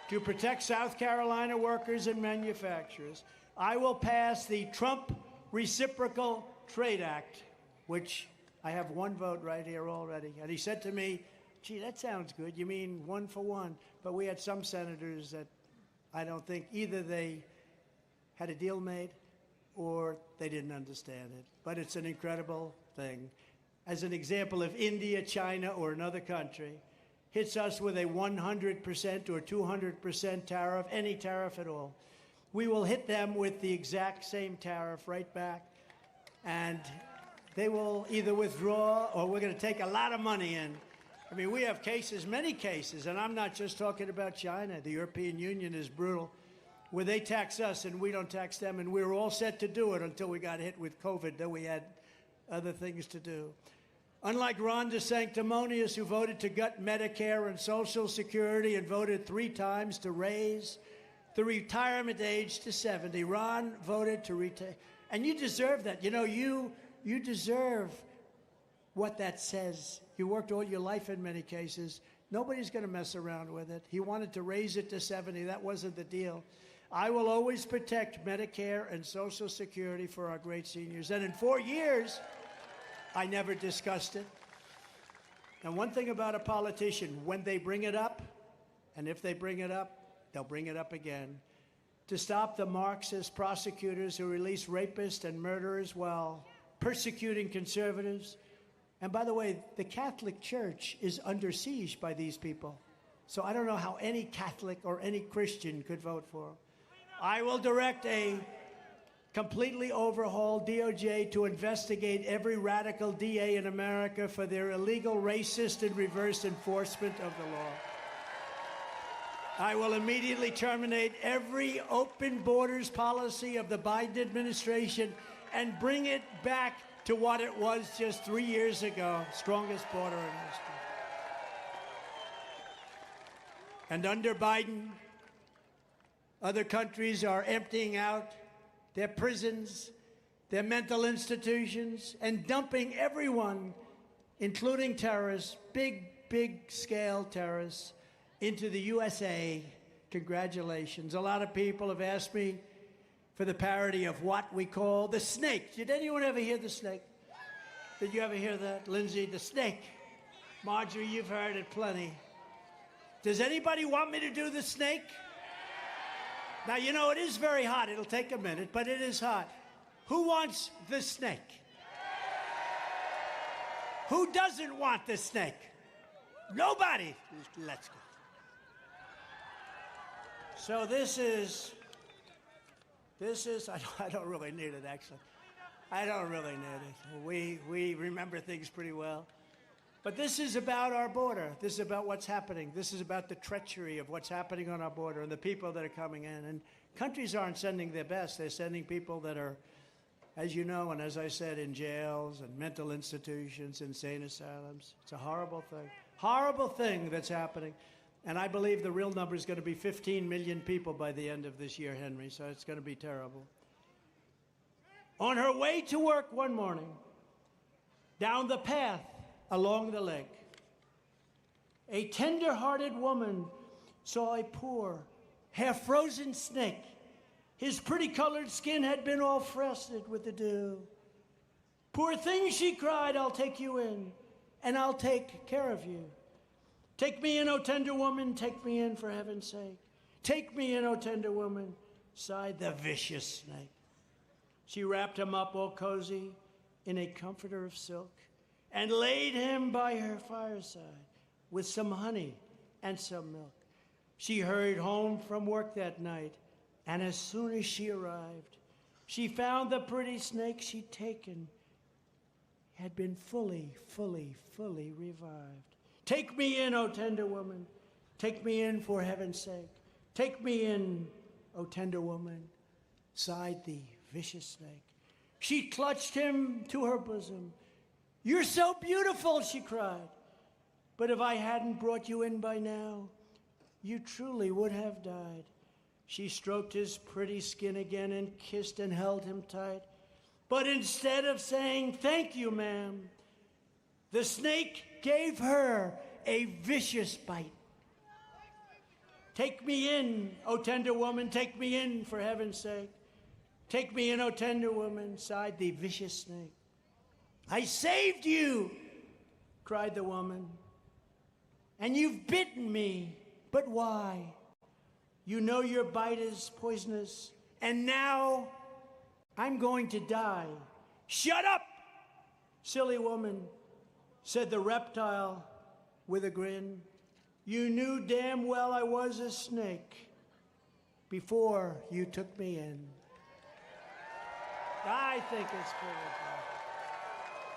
To protect South Carolina workers and manufacturers, I will pass the Trump Reciprocal Trade Act, which I have one vote right here already. And he said to me, gee, that sounds good. You mean one for one? But we had some senators that I don't think either they had a deal made or they didn't understand it. But it's an incredible thing. As an example, if India, China, or another country hits us with a 100% or 200% tariff, any tariff at all, we will hit them with the exact same tariff right back, and they will either withdraw or we're going to take a lot of money in. I mean, we have cases, many cases, and I'm not just talking about China. The European Union is brutal, where they tax us and we don't tax them, and we were all set to do it until we got hit with COVID, then we had other things to do. Unlike Ron DeSanctimonious, who voted to gut Medicare and Social Security and voted 3 times to raise the retirement age to 70. Ron voted to retire. And you deserve that. You know, you deserve what that says. You worked all your life in many cases. Nobody's going to mess around with it. He wanted to raise it to 70. That wasn't the deal. I will always protect Medicare and Social Security for our great seniors. And in 4 years, I never discussed it. And one thing about a politician, when they bring it up, and if they bring it up, they'll bring it up again. To stop the Marxist prosecutors who release rapists and murderers while persecuting conservatives. And by the way, the Catholic Church is under siege by these people. So I don't know how any Catholic or any Christian could vote for them. I will direct a completely overhauled DOJ to investigate every radical DA in America for their illegal, racist, and reverse enforcement of the law. I will immediately terminate every open borders policy of the Biden administration and bring it back to what it was just 3 years ago, strongest border in history. And under Biden, other countries are emptying out their prisons, their mental institutions, and dumping everyone, including terrorists, big scale terrorists, into the USA. Congratulations. A lot of people have asked me for the parody of what we call the snake. Did anyone ever hear the snake? Did you ever hear that? Lindsay, the snake. Marjorie, you've heard it plenty. Does anybody want me to do the snake? Now, you know, it is very hot. It'll take a minute, but it is hot. Who wants the snake? Who doesn't want the snake? Nobody. Let's go. So this is, I don't really need it, actually. I don't really need it. We remember things pretty well. But this is about our border. This is about what's happening. This is about the treachery of what's happening on our border and the people that are coming in. And countries aren't sending their best. They're sending people that are, as you know, and as I said, in jails and mental institutions, insane asylums. It's a horrible thing that's happening. And I believe the real number is going to be 15 million people by the end of this year, Henry, so it's going to be terrible. On her way to work one morning, down the path along the lake, a tender-hearted woman saw a poor, half-frozen snake. His pretty colored skin had been all frosted with the dew. Poor thing, she cried, I'll take you in, and I'll take care of you. Take me in, O tender woman, take me in for heaven's sake. Take me in, O tender woman, sighed the vicious snake. She wrapped him up all cozy in a comforter of silk and laid him by her fireside with some honey and some milk. She hurried home from work that night, and as soon as she arrived, she found the pretty snake she'd taken had been fully revived. Take me in, O tender woman. Take me in for heaven's sake. Take me in, O tender woman, sighed the vicious snake. She clutched him to her bosom. You're so beautiful, she cried. But if I hadn't brought you in by now, you truly would have died. She stroked his pretty skin again and kissed and held him tight. But instead of saying, thank you, ma'am, the snake gave her a vicious bite. Take me in, O tender woman, take me in for heaven's sake. Take me in, O tender woman, sighed the vicious snake. I saved you, cried the woman, and you've bitten me, but why? You know your bite is poisonous, and now I'm going to die. Shut up, silly woman, said the reptile with a grin. You knew damn well I was a snake before you took me in. I think it's pretty good.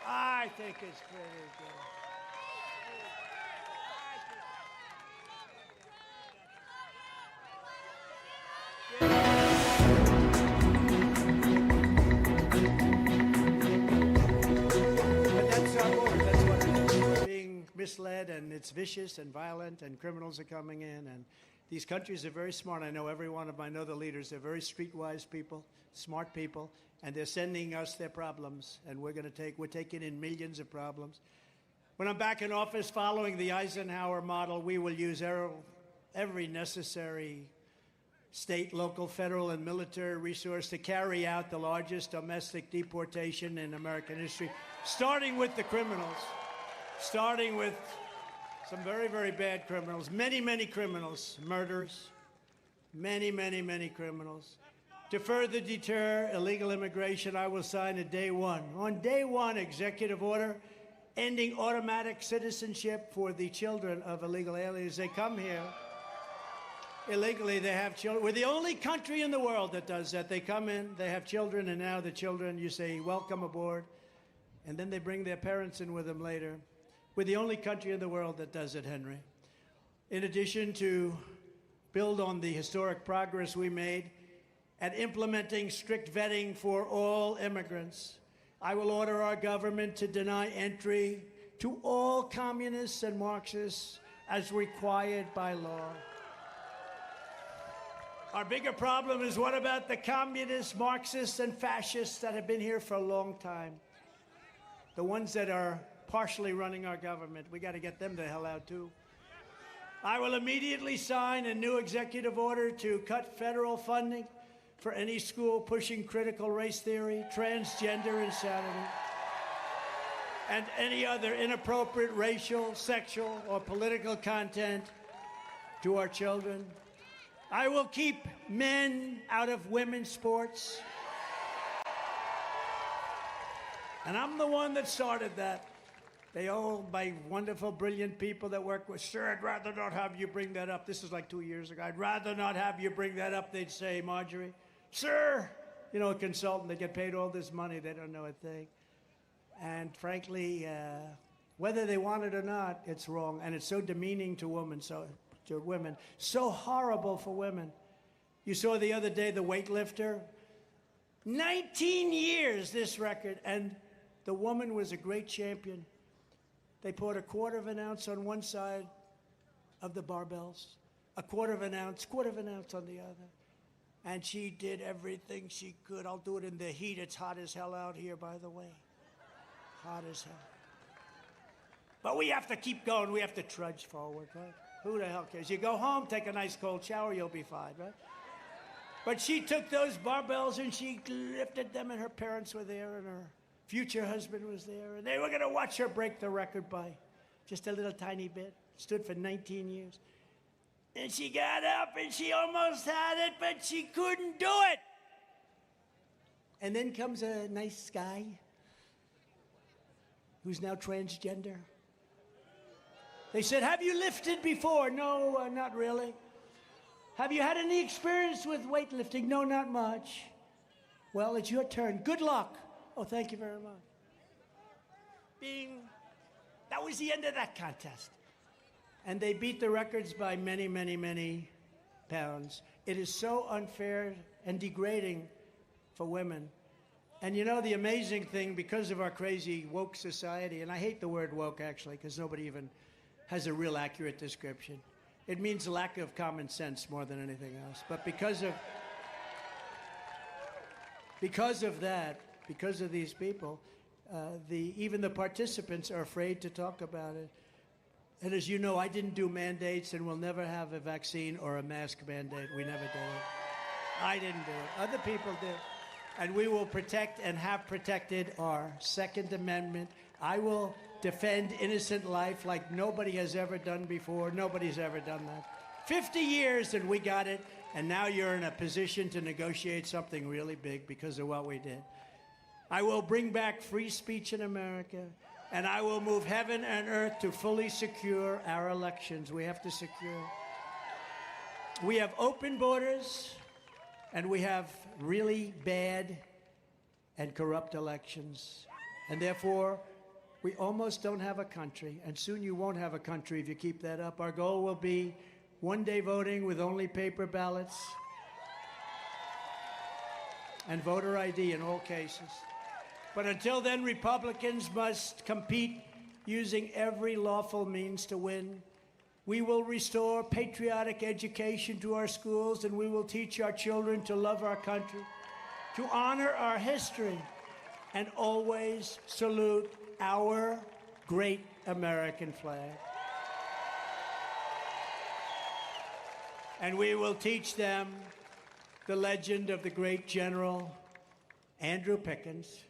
I think it's pretty good. But that's our Lord. That's what it is. We're being misled, and it's vicious and violent, and criminals are coming in. And these countries are very smart. I know every one of them. I know the leaders. They're very streetwise people, smart people, and they're sending us their problems. And we're taking in millions of problems. When I'm back in office, following the Eisenhower model, we will use every necessary state, local, federal, and military resource to carry out the largest domestic deportation in American history, starting with the criminals, starting with some very, very bad criminals, many criminals, murders, many criminals. To further deter illegal immigration, I will sign on day one, executive order ending automatic citizenship for the children of illegal aliens. They come here illegally, they have children. We're the only country in the world that does that. They come in, they have children, and now the children, you say, welcome aboard, and then they bring their parents in with them later. We're the only country in the world that does it, Henry. In addition to build on the historic progress we made at implementing strict vetting for all immigrants, I will order our government to deny entry to all communists and Marxists as required by law. Our bigger problem is, what about the communists, Marxists, and fascists that have been here for a long time? The ones that are partially running our government. We got to get them the hell out, too. I will immediately sign a new executive order to cut federal funding for any school pushing critical race theory, transgender insanity, and any other inappropriate racial, sexual, or political content to our children. I will keep men out of women's sports. And I'm the one that started that. They all, my wonderful, brilliant people that work with, sir, I'd rather not have you bring that up. This is like 2 years ago. I'd rather not have you bring that up, they'd say, Marjorie. Sir, you know, a consultant, they get paid all this money, they don't know a thing. And frankly, whether they want it or not, it's wrong. And it's so demeaning to women, so horrible for women. You saw the other day the weightlifter, 19 years, this record, and the woman was a great champion. They put a quarter of an ounce on one side of the barbells, a quarter of an ounce on the other. And she did everything she could. I'll do it in the heat. It's hot as hell out here, by the way. Hot as hell. But we have to keep going. We have to trudge forward, right? Who the hell cares? You go home, take a nice cold shower, you'll be fine, right? But she took those barbells and she lifted them, and her parents were there, and her future husband was there, and they were going to watch her break the record by just a little tiny bit. Stood for 19 years. And she got up and she almost had it, but she couldn't do it. And then comes a nice guy who's now transgender. They said, have you lifted before? No, not really. Have you had any experience with weightlifting? No, not much. Well, it's your turn. Good luck. Oh, thank you very much. Bing. That was the end of that contest. And they beat the records by many, many, many pounds. It is so unfair and degrading for women. And you know, the amazing thing, because of our crazy woke society, and I hate the word woke, actually, because nobody even has a real accurate description. It means lack of common sense more than anything else. But because of that, because of these people, even the participants are afraid to talk about it. And as you know, I didn't do mandates, and we'll never have a vaccine or a mask mandate. We never did it. I didn't do it. Other people did. And we will protect and have protected our Second Amendment. I will defend innocent life like nobody has ever done before. Nobody's ever done that. 50 years and we got it, and now you're in a position to negotiate something really big because of what we did. I will bring back free speech in America, and I will move heaven and earth to fully secure our elections. We have to secure. We have open borders, and we have really bad and corrupt elections. And therefore, we almost don't have a country, and soon you won't have a country if you keep that up. Our goal will be one-day voting with only paper ballots and voter ID in all cases. But until then, Republicans must compete using every lawful means to win. We will restore patriotic education to our schools, and we will teach our children to love our country, to honor our history, and always salute our great American flag. And we will teach them the legend of the great General Andrew Pickens.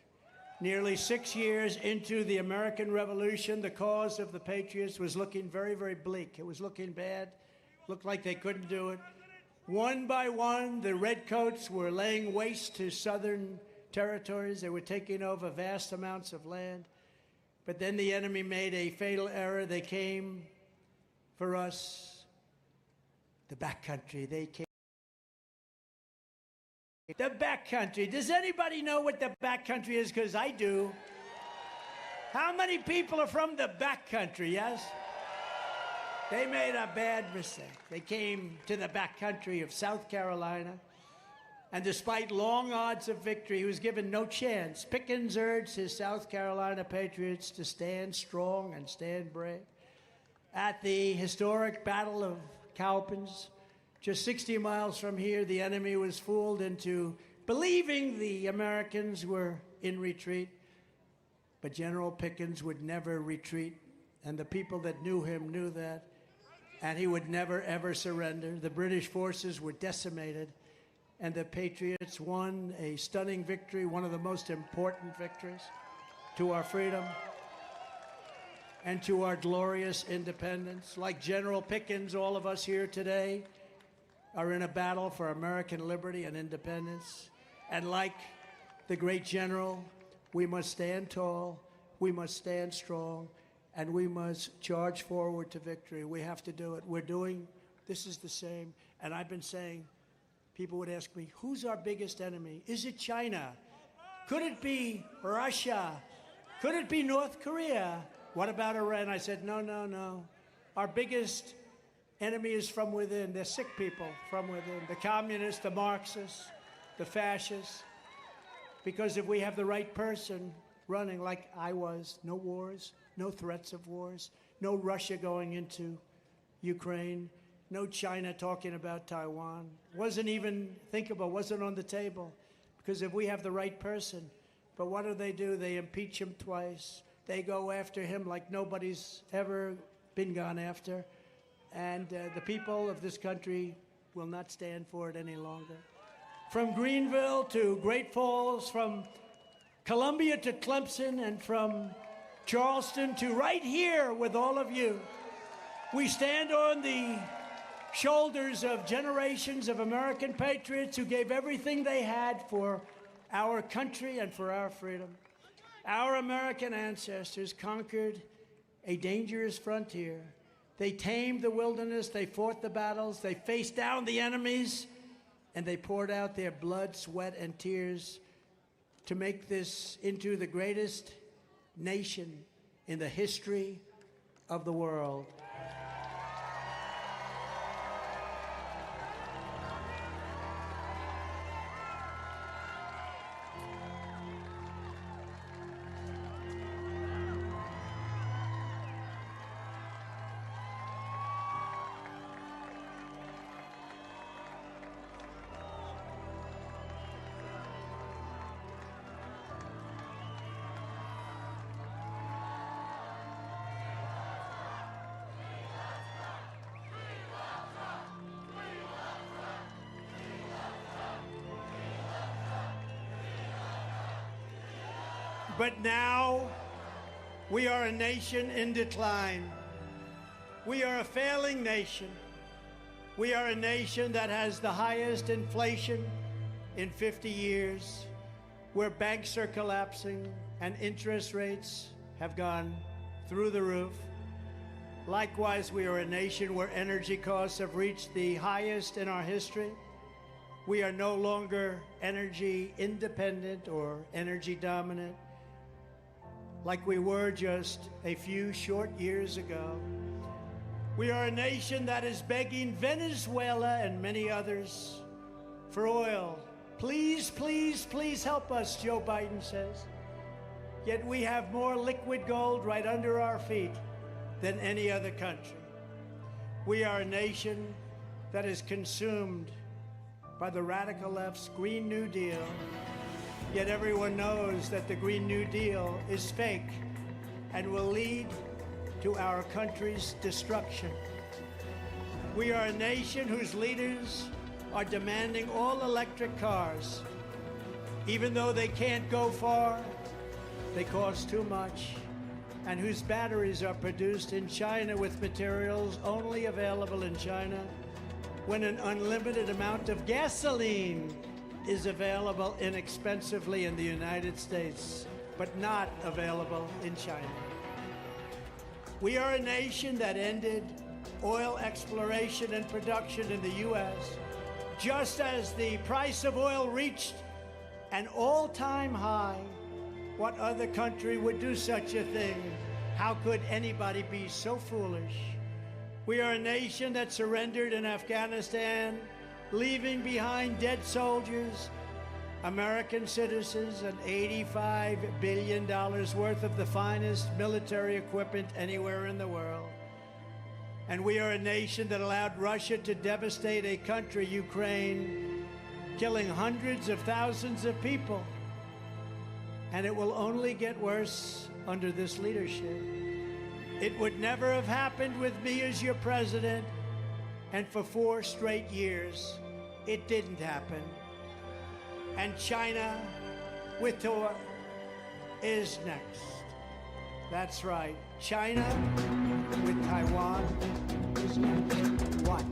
Nearly 6 years into the American Revolution, the cause of the Patriots was looking very, very bleak. It was looking bad. Looked like they couldn't do it. One by one, the Redcoats were laying waste to southern territories. They were taking over vast amounts of land. But then the enemy made a fatal error. They came for us, the backcountry. They came. The backcountry. Does anybody know what the backcountry is? Because I do. How many people are from the backcountry, yes? They made a bad mistake. They came to the backcountry of South Carolina, and despite long odds of victory, he was given no chance. Pickens urged his South Carolina Patriots to stand strong and stand brave. At the historic Battle of Cowpens, just 60 miles from here, the enemy was fooled into believing the Americans were in retreat. But General Pickens would never retreat, and the people that knew him knew that, and he would never, ever surrender. The British forces were decimated, and the Patriots won a stunning victory, one of the most important victories to our freedom and to our glorious independence. Like General Pickens, all of us here today are in a battle for American liberty and independence. And like the great general, we must stand tall, we must stand strong, and we must charge forward to victory. We have to do it. This is the same. And I've been saying, people would ask me, who's our biggest enemy? Is it China? Could it be Russia? Could it be North Korea? What about Iran? I said, no, no, no. Our biggest enemy is from within. They're sick people from within. The communists, the Marxists, the fascists. Because if we have the right person running like I was, no wars, no threats of wars, no Russia going into Ukraine, no China talking about Taiwan. Wasn't even thinkable, wasn't on the table. Because if we have the right person, but what do? They impeach him twice. They go after him like nobody's ever been gone after. And the people of this country will not stand for it any longer. From Greenville to Great Falls, from Columbia to Clemson, and from Charleston to right here with all of you, we stand on the shoulders of generations of American patriots who gave everything they had for our country and for our freedom. Our American ancestors conquered a dangerous frontier. They tamed the wilderness, they fought the battles, they faced down the enemies, and they poured out their blood, sweat, and tears to make this into the greatest nation in the history of the world. But now, we are a nation in decline. We are a failing nation. We are a nation that has the highest inflation in 50 years, where banks are collapsing and interest rates have gone through the roof. Likewise, we are a nation where energy costs have reached the highest in our history. We are no longer energy independent or energy dominant, like we were just a few short years ago. We are a nation that is begging Venezuela and many others for oil. Please, please, please help us, Joe Biden says. Yet we have more liquid gold right under our feet than any other country. We are a nation that is consumed by the radical left's Green New Deal. Yet everyone knows that the Green New Deal is fake and will lead to our country's destruction. We are a nation whose leaders are demanding all electric cars. Even though they can't go far, they cost too much, and whose batteries are produced in China with materials only available in China, when an unlimited amount of gasoline is available inexpensively in the United States, but not available in China. We are a nation that ended oil exploration and production in the U.S. just as the price of oil reached an all-time high. What other country would do such a thing? How could anybody be so foolish? We are a nation that surrendered in Afghanistan, leaving behind dead soldiers, American citizens, and $85 billion worth of the finest military equipment anywhere in the world. And we are a nation that allowed Russia to devastate a country, Ukraine, killing hundreds of thousands of people. And it will only get worse under this leadership. It would never have happened with me as your president. And for 4 straight years, it didn't happen. And China, with Tua, is next. That's right. China, with Taiwan, is next. Watch.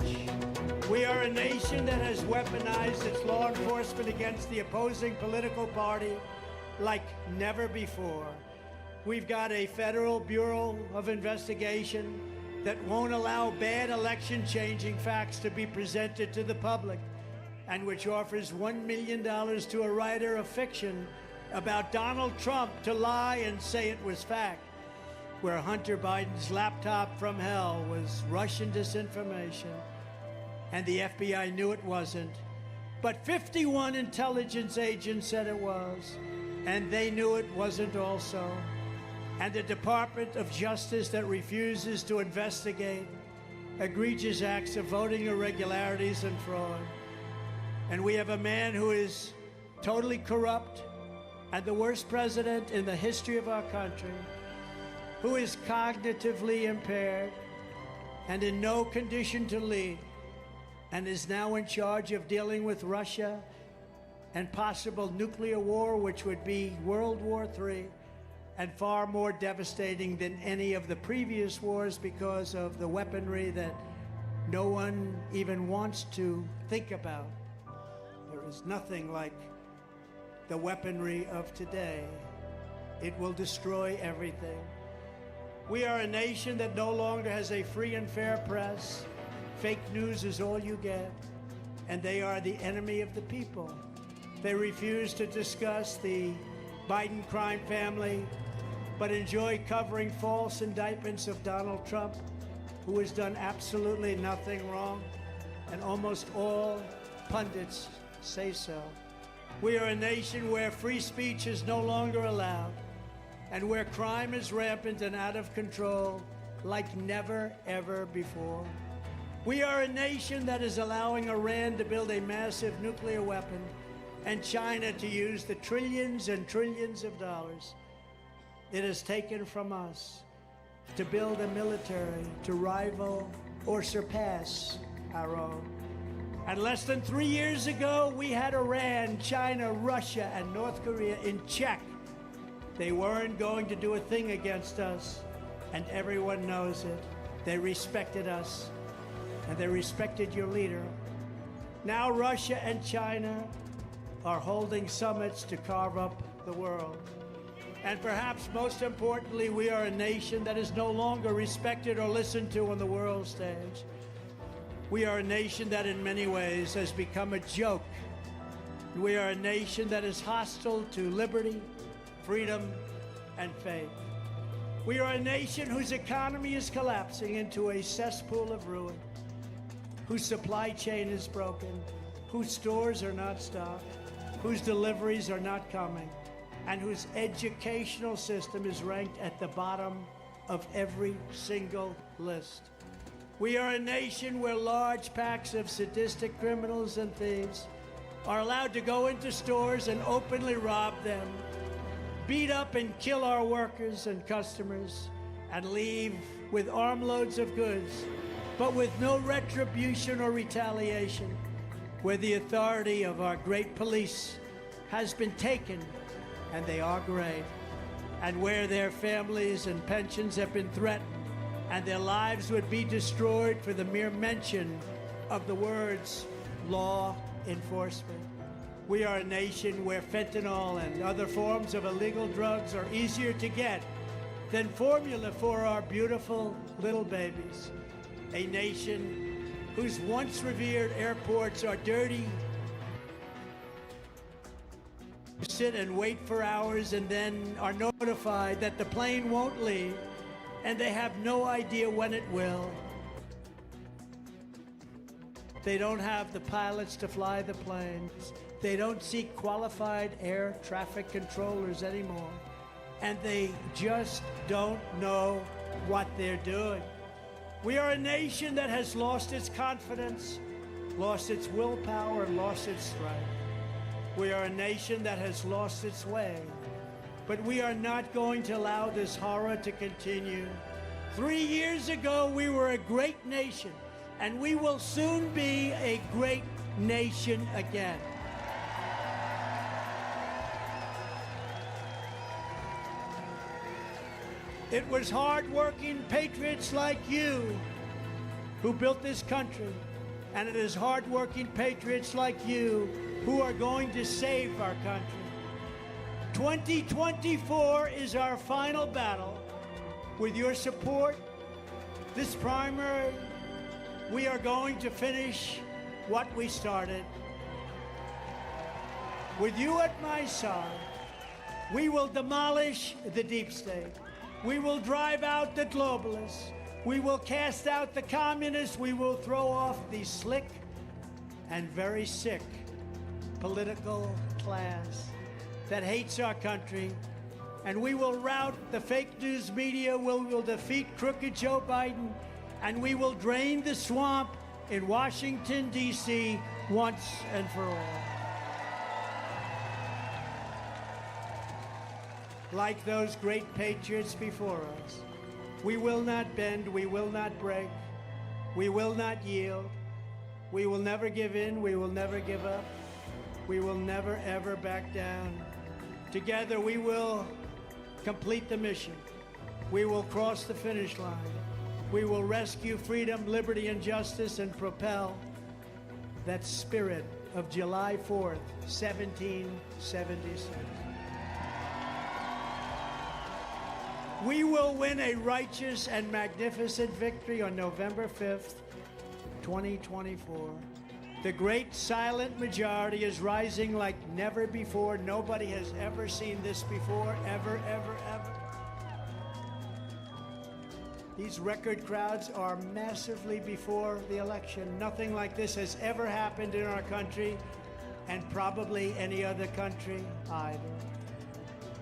We are a nation that has weaponized its law enforcement against the opposing political party like never before. We've got a federal Bureau of Investigation that won't allow bad election-changing facts to be presented to the public, and which offers $1 million to a writer of fiction about Donald Trump to lie and say it was fact, where Hunter Biden's laptop from hell was Russian disinformation, and the FBI knew it wasn't, but 51 intelligence agents said it was, and they knew it wasn't also. And the Department of Justice that refuses to investigate egregious acts of voting irregularities and fraud. And we have a man who is totally corrupt and the worst president in the history of our country, who is cognitively impaired and in no condition to lead, and is now in charge of dealing with Russia and possible nuclear war, which would be World War III. And far more devastating than any of the previous wars because of the weaponry that no one even wants to think about. There is nothing like the weaponry of today. It will destroy everything. We are a nation that no longer has a free and fair press. Fake news is all you get, and they are the enemy of the people. They refuse to discuss the Biden crime family, but enjoy covering false indictments of Donald Trump, who has done absolutely nothing wrong, and almost all pundits say so. We are a nation where free speech is no longer allowed, and where crime is rampant and out of control like never, ever before. We are a nation that is allowing Iran to build a massive nuclear weapon and China to use the trillions and trillions of dollars it has taken from us to build a military to rival or surpass our own. And less than 3 years ago, we had Iran, China, Russia, and North Korea in check. They weren't going to do a thing against us, and everyone knows it. They respected us, and they respected your leader. Now Russia and China are holding summits to carve up the world. And perhaps most importantly, we are a nation that is no longer respected or listened to on the world stage. We are a nation that in many ways has become a joke. We are a nation that is hostile to liberty, freedom, and faith. We are a nation whose economy is collapsing into a cesspool of ruin, whose supply chain is broken, whose stores are not stocked, whose deliveries are not coming, and whose educational system is ranked at the bottom of every single list. We are a nation where large packs of sadistic criminals and thieves are allowed to go into stores and openly rob them, beat up and kill our workers and customers, and leave with armloads of goods, but with no retribution or retaliation, where the authority of our great police has been taken, and they are great, and where their families and pensions have been threatened, and their lives would be destroyed for the mere mention of the words law enforcement. We are a nation where fentanyl and other forms of illegal drugs are easier to get than formula for our beautiful little babies. A nation whose once revered airports are dirty, sit and wait for hours and then are notified that the plane won't leave, and they have no idea when it will. They don't have the pilots to fly the planes. They don't seek qualified air traffic controllers anymore. And they just don't know what they're doing. We are a nation that has lost its confidence, lost its willpower, and lost its strength. We are a nation that has lost its way. But we are not going to allow this horror to continue. 3 years ago, we were a great nation, and we will soon be a great nation again. It was hard-working patriots like you who built this country, and it is hard-working patriots like you who are going to save our country. 2024 is our final battle. With your support, this primary, we are going to finish what we started. With you at my side, we will demolish the deep state. We will drive out the globalists. We will cast out the communists. We will throw off the slick and very sick political class that hates our country. And we will rout the fake news media. We will defeat crooked Joe Biden. And we will drain the swamp in Washington, D.C. once and for all. Like those great patriots before us, we will not bend, we will not break, we will not yield, we will never give in, we will never give up, we will never ever back down. Together we will complete the mission. We will cross the finish line. We will rescue freedom, liberty, and justice and propel that spirit of July 4th, 1776. We will win a righteous and magnificent victory on November 5th, 2024. The great silent majority is rising like never before. Nobody has ever seen this before, ever, ever, ever. These record crowds are massively before the election. Nothing like this has ever happened in our country, and probably any other country either.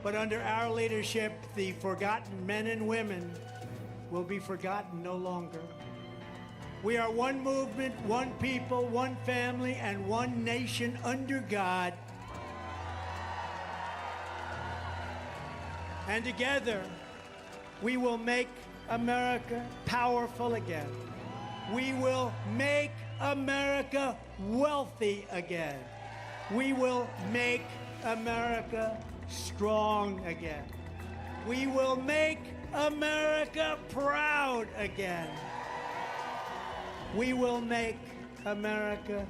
But under our leadership, the forgotten men and women will be forgotten no longer. We are one movement, one people, one family, and one nation under God. And together, we will make America powerful again. We will make America wealthy again. We will make America strong again. We will make America proud again. We will make America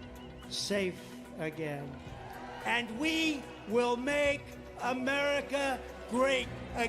safe again. And we will make America great again.